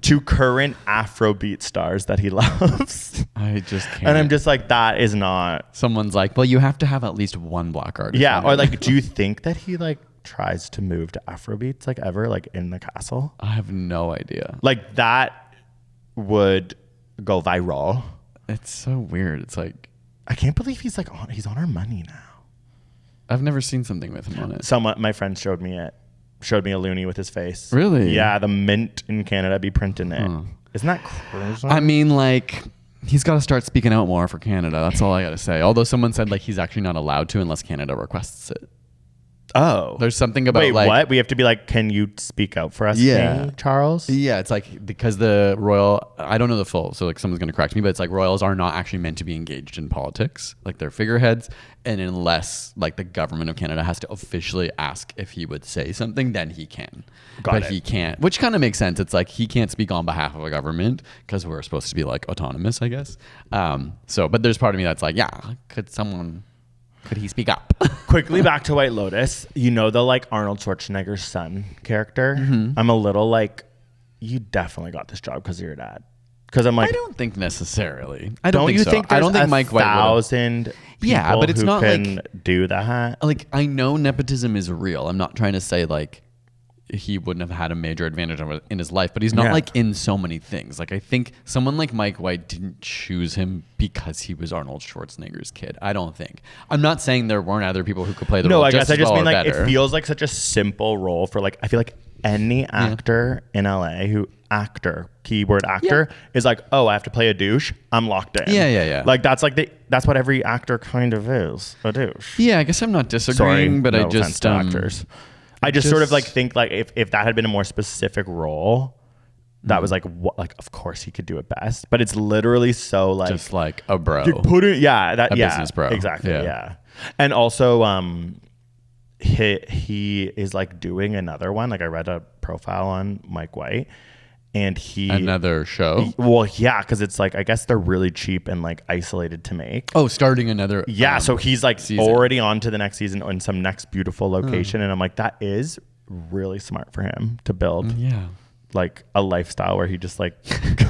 to current Afro-beat stars that he loves. I just can't. And I'm just like, that is not. Someone's like, well, you have to have at least one black artist. Yeah. Or like, do you think that he like tries to move to Afrobeats like ever, like in the castle? I have no idea. Like that would go viral. It's so weird. It's like, I can't believe he's like he's on our money now. I've never seen something with him on it. Someone, my friend showed me a loony with his face. Really? Yeah, the Mint in Canada be printing it. Isn't that crazy? I mean, like, he's got to start speaking out more for Canada. That's all I got to say. Although someone said like he's actually not allowed to unless Canada requests it. Oh, There's something about wait, like what? We have to be like, can you speak out for us, Yeah. King Charles? Yeah, it's like because the royal, I don't know the full, so like someone's gonna correct me, but it's like royals are not actually meant to be engaged in politics, like they're figureheads, and unless like the government of Canada has to officially ask if he would say something, then he can. But he can't, which kind of makes sense. It's like he can't speak on behalf of a government because we're supposed to be like autonomous, I guess. But there's part of me that's like, yeah, could he speak up? Quickly back to White Lotus. You know the like Arnold Schwarzenegger's son character? I'm a little like, you definitely got this job because of your dad. Because I'm like, I don't think necessarily. I don't think I don't think Mike White would. 1,000 Yeah, but it's who not can like do that. like I know nepotism is real. I'm not trying to say like he wouldn't have had a major advantage of it in his life, but he's not Yeah. like in so many things. Like I think someone like Mike White didn't choose him because he was Arnold Schwarzenegger's kid. I don't think. I'm not saying there weren't other people who could play the role. No, I just guess I as just well mean or like better. it feels like such a simple role for like I feel like any actor in LA keyword actor is like, oh, I have to play a douche. I'm locked in. Yeah. Like that's what every actor kind of is, a douche. Yeah, I guess I'm not disagreeing, Sorry, but no I offense just to actors. I just sort of like think like if that had been a more specific role, that was like what, like of course he could do it best, but it's literally so like just like a bro. you put it, a business bro. exactly, Yeah. yeah. And also, he is like doing another one. Like I read a profile on Mike White, and Another show. well, yeah, because it's like I guess they're really cheap and like isolated to make. Oh, starting another. Yeah, so he's like season. already on to the next season in some next beautiful location, and I'm like, that is really smart for him to build Yeah. like a lifestyle where he just like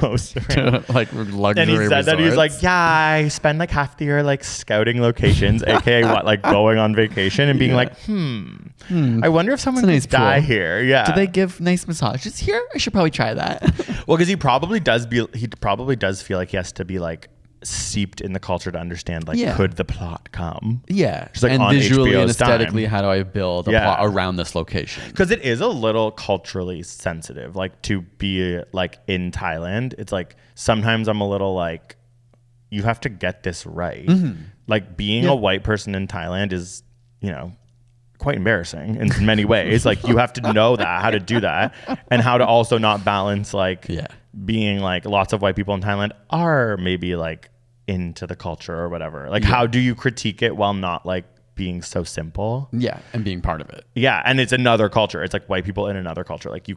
goes around. Like luxury And he said that he was like, resorts. yeah, I spend like half the year like scouting locations, aka what, like going on vacation and being like, I wonder if someone It's a nice could die pool. here. Yeah. Do they give nice massages here? I should probably try that. Well, because he probably does feel like he has to be like seeped in the culture to understand like Yeah. could the plot come. Yeah. Just like and on visually and HBO's time. aesthetically, how do I build a Yeah. plot around this location? Because it is a little culturally sensitive, like to be like in Thailand. It's like sometimes I'm a little like, you have to get this right. Like being a white person in Thailand is, you know, quite embarrassing in many ways. Like you have to know that, how to do that, and how to also not balance like being like lots of white people in Thailand are maybe like into the culture or whatever. Like how do you critique it while not like being so simple? Yeah. And being part of it. Yeah, and it's another culture. It's like white people in another culture. Like he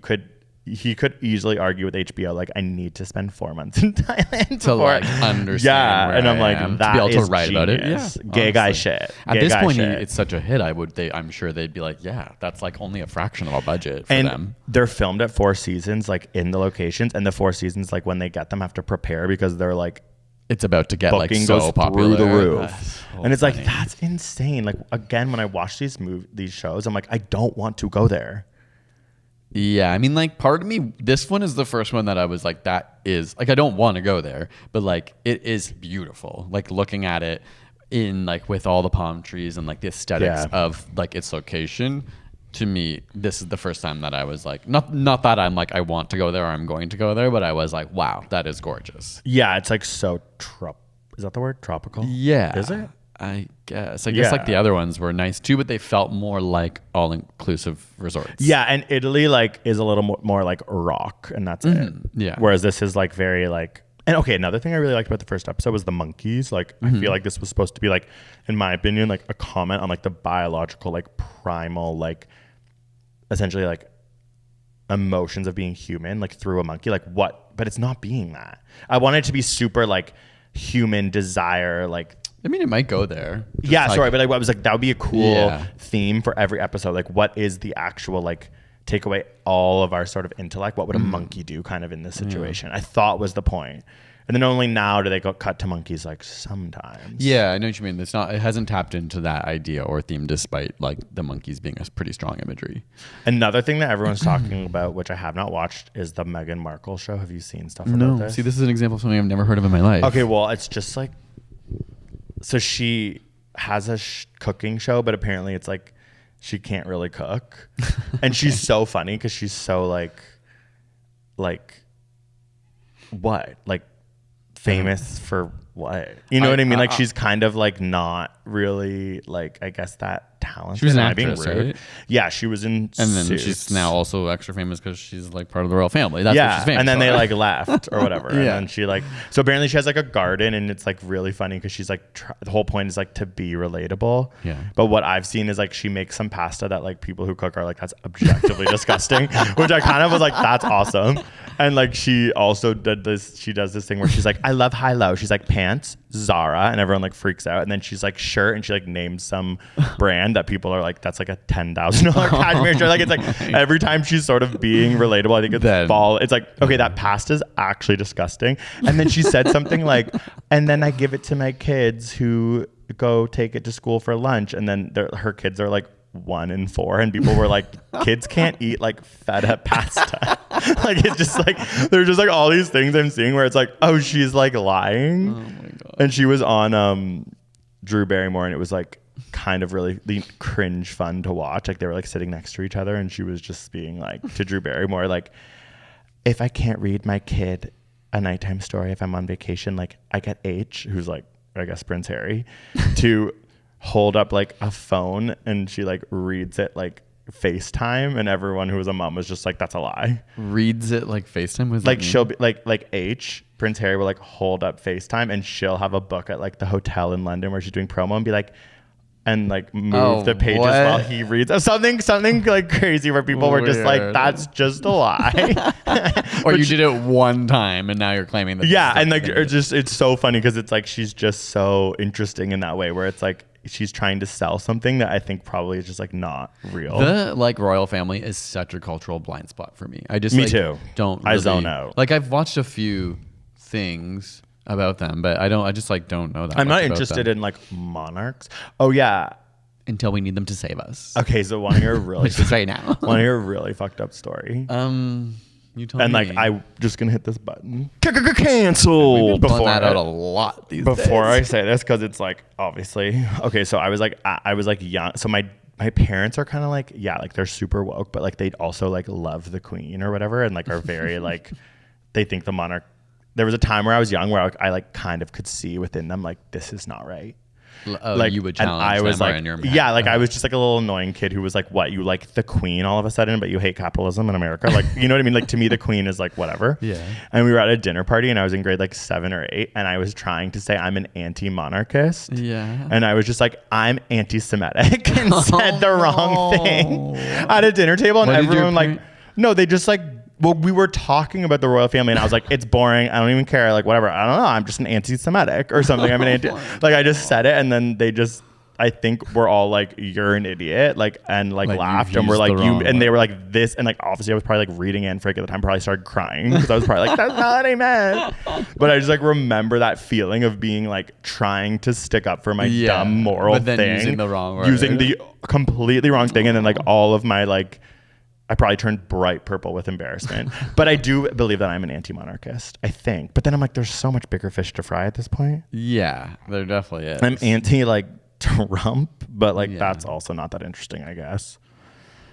could easily argue with HBO like I need to spend 4 months in Thailand To like understand where and I'm I like am, that to be able is to write about it. genius. Yeah, Gay guy honestly. shit. At Gay this guy point, shit. it's such a hit. I'm sure they'd be like, yeah, that's like only a fraction of our budget for and them. they're filmed at 4 seasons like in the locations, and the 4 seasons like when they get them have to prepare because they're like It's about to get like booking so goes popular. through the roof. That's so and it's like funny. that's insane. Like again, when I watch these shows, I'm like I don't want to go there. Yeah, I mean, like, part of me, this one is the first one that I was like, that is, like, I don't want to go there, but, like, it is beautiful. Like, looking at it in, like, with all the palm trees and, like, the aesthetics of, like, its location, to me, this is the first time that I was like, not that I'm like, I want to go there or I'm going to go there, but I was like, wow, that is gorgeous. Yeah, it's like so is that the word? Tropical? Yeah. Is it? I guess like the other ones were nice too, but they felt more like all-inclusive resorts. Yeah, and Italy like is a little more like rock, and that's it. Yeah. Whereas this is like very like. And okay, another thing I really liked about the first episode was the monkeys. Like I feel like this was supposed to be like, in my opinion, like a comment on like the biological, like primal, like essentially like emotions of being human, like through a monkey. Like what? But it's not being that. I want it to be super like human desire, like. I mean, it might go there. Just Yeah, like- sorry, but like, I was like, that would be a cool Yeah. theme for every episode. Like, what is the actual like take away all of our sort of intellect? What would a monkey do, kind of in this situation? I thought was the point. And then only now do they go cut to monkeys like sometimes. Yeah, I know what you mean. It hasn't tapped into that idea or theme, despite like the monkeys being a pretty strong imagery. Another thing that everyone's talking about, which I have not watched, is the Meghan Markle show. Have you seen stuff about this? See, this is an example of something I've never heard of in my life. Okay, well, it's just like, so she has a cooking show, but apparently it's like she can't really cook, and she's so funny because she's so like what, like famous for what? You know what I mean? Like she's kind of like not really like, I guess, that talented. She was an Am I being actress, rude? right? Yeah, she was in And then Suits. she's now also extra famous because she's like part of the royal family. That's what she's famous and then for. they like left or whatever. And Yeah. then she like, so apparently she has like a garden, and it's like really funny because she's like, the whole point is like to be relatable. Yeah. But what I've seen is like she makes some pasta that like people who cook are like, that's objectively disgusting, which I kind of was like, that's awesome. And like she also she does this thing where she's like, I love high-low. She's like, pants, Zara, and everyone like freaks out. And then she's like, shirt, and she like names some brand that people are like, that's like a $10,000 cashmere shirt. Like it's like every time she's sort of being relatable, I think it's like, okay, that pasta's actually disgusting. And then she said something like, and then I give it to my kids who go take it to school for lunch, and then her kids are like 1 in 4, and people were like, kids can't eat like feta pasta. Like it's just like there's just like all these things I'm seeing where it's like, oh, she's like lying. Oh my God. And she was on Drew Barrymore, and it was like kind of really cringe fun to watch. Like they were like sitting next to each other, and she was just being like to Drew Barrymore, like, if I can't read my kid a nighttime story if I'm on vacation, like I get H, who's like, I guess Prince Harry, to hold up like a phone, and she like reads it like FaceTime, and everyone who was a mom was just like, that's a lie. Reads it like FaceTime? Was like she'll be like H, Prince Harry will like hold up FaceTime, and she'll have a book at like the hotel in London where she's doing promo and be like, and like move the pages while he reads something like crazy where people were just like, that's just a lie. Or you did it one time and now you're claiming that. Yeah, and like it's so funny because it's like she's just so interesting in that way where it's like she's trying to sell something that I think probably is just like not real. The like royal family is such a cultural blind spot for me. I just me like, too. I zone out. Like I've watched a few things about them, but I just like don't know that. I'm much not about interested them. in like monarchs. Oh yeah. Until we need them to save us. Okay, so want to hear a really Which is right now. want to hear a really fucked up story? You tell me. And like I'm just gonna hit this button. Cancel. We've been pulling that out a lot these days. Before I say this, because it's like obviously okay. So I was like young. So my parents are kind of like, yeah, like they're super woke, but like they also like love the queen or whatever, and like are very like they think the monarch. There was a time where I was young where I like kind of could see within them like this is not right. Oh, like you would and challenge I was them like, in your yeah, like I was just like a little annoying kid who was like, what, you like the queen all of a sudden, but you hate capitalism in America? Like, you know what I mean? Like to me, the queen is like whatever. Yeah. And we were at a dinner party, and I was in grade like 7 or 8, and I was trying to say I'm an anti-monarchist. Yeah. And I was just like, I'm anti-Semitic, and said the wrong thing at a dinner table, and What did your everyone like, no, they just like. Well, we were talking about the royal family, and I was like, it's boring. I don't even care. Like, whatever. I don't know. I'm just an anti-Semitic or something. I'm an anti. Like, I just said it, and then they just, I think we're all like, you're an idiot. Like, and like laughed, and we're like, you, and they were like this. And like, obviously I was probably like reading Anne Frank at the time, probably started crying because I was probably like, that's not what I meant. But I just like remember that feeling of being like trying to stick up for my dumb moral but then thing. using the wrong word. Using the completely wrong thing. And then like all of my like, I probably turned bright purple with embarrassment. But I do believe that I'm an anti-monarchist, I think. But then I'm like, there's so much bigger fish to fry at this point. Yeah, there definitely is. I'm anti like Trump, but like that's also not that interesting, I guess.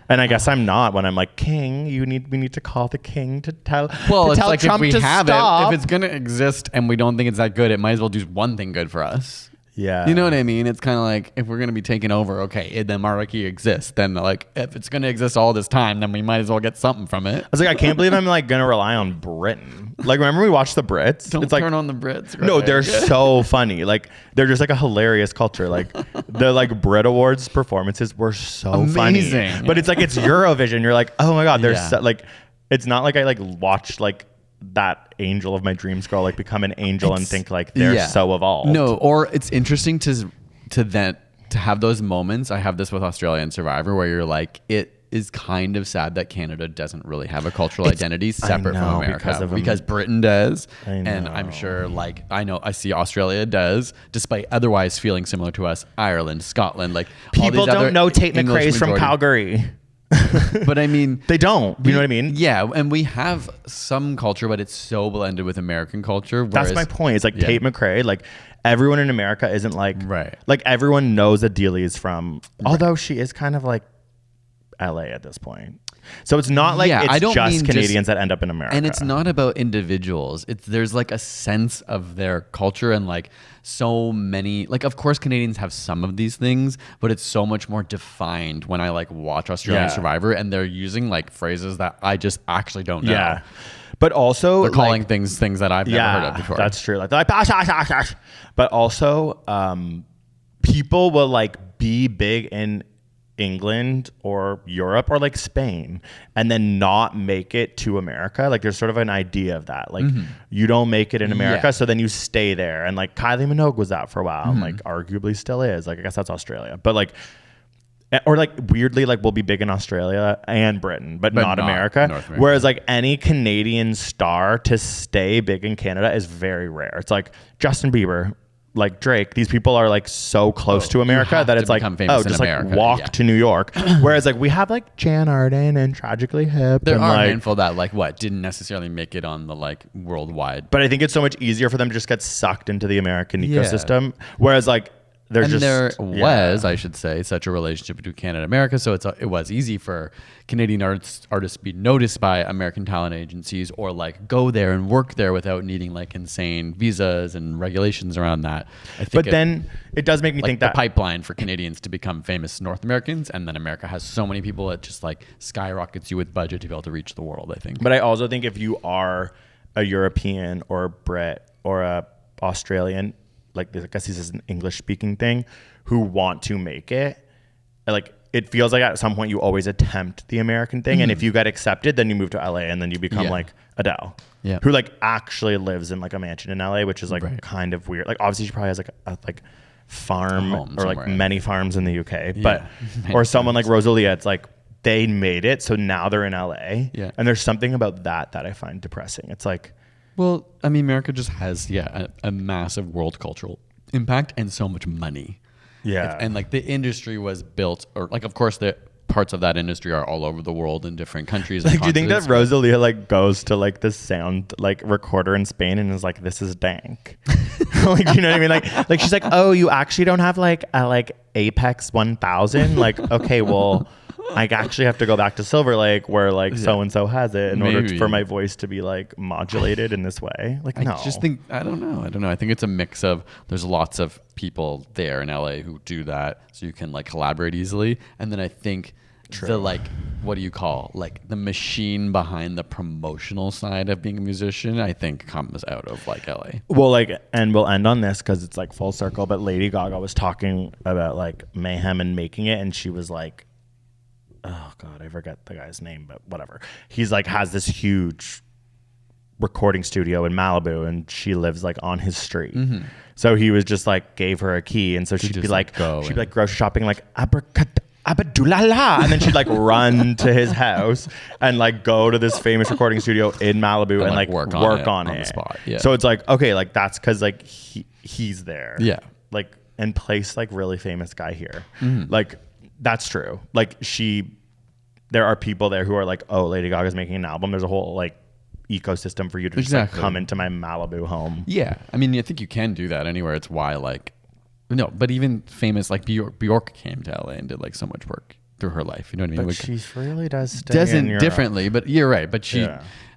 And I guess I'm not when I'm like, king, we need to call the king to tell Well, it's tell like Trump if we to have stop. it, if it's gonna exist and we don't think it's that good, it might as well do one thing good for us. Yeah. You know what I mean? It's kind of like if we're going to be taken over, okay, the monarchy exists. Then like if it's going to exist all this time, then we might as well get something from it. I was like, I can't believe I'm like going to rely on Britain. Like, remember we watched the Brits? Don't it's like, turn on the Brits. Greg. No, they're so funny. Like, they're just like a hilarious culture. Like, the like Brit Awards performances were so amazing. funny. But it's like, it's Eurovision. You're like, oh my God, they're Yeah. so, like, it's not like I like watched like that angel of my dreams girl like become an angel and think like they're so evolved. No, or it's interesting to have those moments. I have this with Australian Survivor where you're like, it is kind of sad that Canada doesn't really have a cultural identity separate from America because Britain does, and I'm sure like I see Australia does, despite otherwise feeling similar to us. Ireland, Scotland, like people all these don't know Tate English McRae's from majority. Calgary. But I mean, they don't. You know what I mean? Yeah, and we have some culture, but it's so blended with American culture. That's my point. It's like Tate McRae, like everyone in America isn't like like everyone knows that Dealey is from, although she is kind of like LA at this point. So it's not like it's just Canadians that end up in America. And it's not about individuals. There's like a sense of their culture and like so many, like of course Canadians have some of these things, but it's so much more defined when I like watch Australian Survivor and they're using like phrases that I just actually don't know. Yeah. But also they're calling things that I've never heard of before. That's true. Like, but also people will like be big in England or Europe or like Spain and then not make it to America. Like there's sort of an idea of that. Like you don't make it in America, so then you stay there. And like Kylie Minogue was out for a while and like arguably still is. Like I guess that's Australia. But like, or like weirdly like we'll be big in Australia and Britain, but not America. North America. Whereas like any Canadian star to stay big in Canada is very rare. It's like Justin Bieber like Drake, these people are like so close to America that it's like, just like walk to New York. Whereas like we have like Jan Arden and Tragically Hip. There and are like, a handful that like didn't necessarily make it on the like worldwide. But I think it's so much easier for them to just get sucked into the American ecosystem. Whereas like there was, I should say, such a relationship between Canada and America. So it was easy for Canadian artists to be noticed by American talent agencies or like go there and work there without needing like insane visas and regulations around that. I think then it does make me think that the pipeline for Canadians to become famous North Americans, and then America has so many people, it just like skyrockets you with budget to be able to reach the world, I think. But I also think if you are a European or a Brit or a Australian, like I guess this is an English speaking thing, who want to make it, like it feels like at some point you always attempt the American thing. And if you get accepted, then you move to LA and then you become like Adele, who like actually lives in like a mansion in LA, which is like kind of weird. Like obviously she probably has like a farm or like many farms in the UK, but or someone like Rosalia, it's like they made it. So now they're in LA. Yeah. And there's something about that I find depressing. It's like, well, I mean, America just has, a massive world cultural impact and so much money. Yeah. And like the industry was built, or like, of course, the parts of that industry are all over the world in different countries. Like, do you think that Rosalia like goes to like the sound like recorder in Spain and is like, this is dank? Like, you know what I mean? Like she's like, oh, you actually don't have like a like Apex 1000? Like, okay, well, I actually have to go back to Silver Lake where like so-and-so has it in order for my voice to be like modulated in this way. Like, no. I just think, I don't know. I think it's a mix of, there's lots of people there in LA who do that so you can like collaborate easily. And then I think the like, what do you call, like the machine behind the promotional side of being a musician, I think comes out of like LA. Well, like, and we'll end on this because it's like full circle, but Lady Gaga was talking about like MAYHEM and making it, and she was like, oh God, I forget the guy's name, but whatever. He's like has this huge recording studio in Malibu, and she lives like on his street. So he was just like gave her a key, and so she'd be like grocery shopping like Abadulala, and then she'd like run to his house and like go to this famous recording studio in Malibu and like work on it. The spot. Yeah. So it's like, okay, like that's because like he's there. Yeah. Like and place like really famous guy here. Like that's true. Like there are people there who are like, oh, Lady Gaga's making an album. There's a whole like ecosystem for you to just like come into my Malibu home. Yeah. I mean, I think you can do that anywhere. It's why like, no, but even famous like Bjork came to LA and did like so much work through her life. You know what I mean? But she really does differently, but you're right. But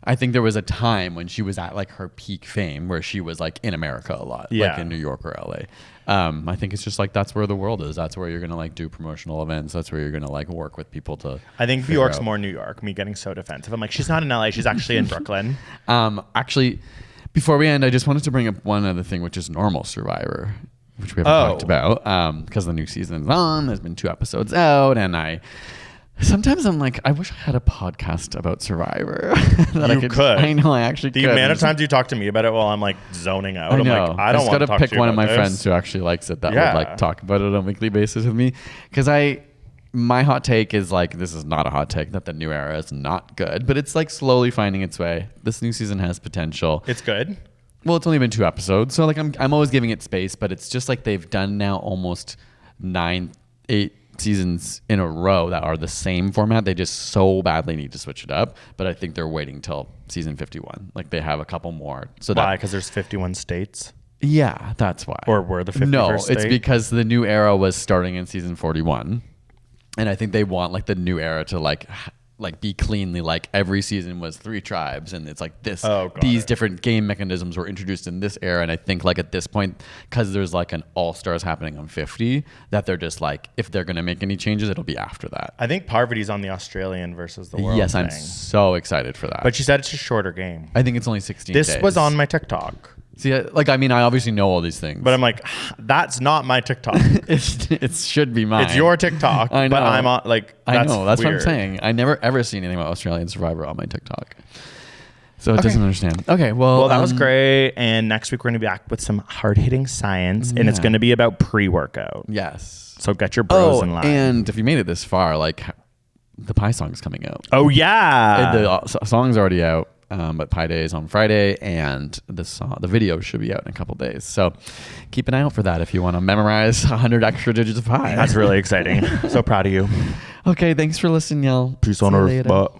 I think there was a time when she was at like her peak fame where she was like in America a lot, like in New York or LA. I think it's just like that's where the world is. That's where you're gonna like do promotional events. That's where you're gonna like work with people to. I think Bjork's more New York. Me getting so defensive. I'm like, she's not in LA. She's actually in Brooklyn. Actually, before we end, I just wanted to bring up one other thing, which is Normal Survivor, which we haven't talked about because the new season's on. There's been 2 episodes out, and sometimes I'm like, I wish I had a podcast about Survivor. You could. I know, I actually could. The amount of times you talk to me about it while I'm like zoning out. I'm like, I don't want to talk to you about this. I just got to pick one of my friends who actually likes it that would like talk about it on a weekly basis with me. Because my hot take is like, this is not a hot take, that the new era is not good, but it's like slowly finding its way. This new season has potential. It's good. Well, it's only been 2 episodes, so like I'm always giving it space, but it's just like they've done now almost 8 seasons in a row that are the same format. They just so badly need to switch it up, but I think they're waiting till season 51. Like they have a couple more. So why? Because there's 51 states. Yeah, that's why. Or were the 51st No, state? it's because the new era was starting in season 41, and I think they want like the new era to like be cleanly like every season was 3 tribes, and it's like these different game mechanisms were introduced in this era. And I think like at this point, because there's like an all stars happening on 50, that they're just like, if they're gonna make any changes, it'll be after that. I think Parvati's on the Australian versus the world. Yes, I'm so excited for that. But she said it's a shorter game. I think it's only 16 This days. was on my TikTok. See, like, I mean, I obviously know all these things, but I'm like, that's not my TikTok. It should be mine. It's your TikTok. I know. But I'm on like. I know. That's weird. what I'm saying. I never ever seen anything about Australian Survivor on my TikTok, so it doesn't understand. Okay, well, that was great. And next week we're gonna be back with some hard hitting science, and it's gonna be about pre-workout. Yes. So get your bros in line. And if you made it this far, like the Pie song's coming out. Oh yeah, The song's already out. but Pi Day is on Friday, and the video should be out in a couple days. So keep an eye out for that if you want to memorize 100 extra digits of pi. That's really exciting. So proud of you. Okay, thanks for listening, y'all. Peace See on you earth. later. But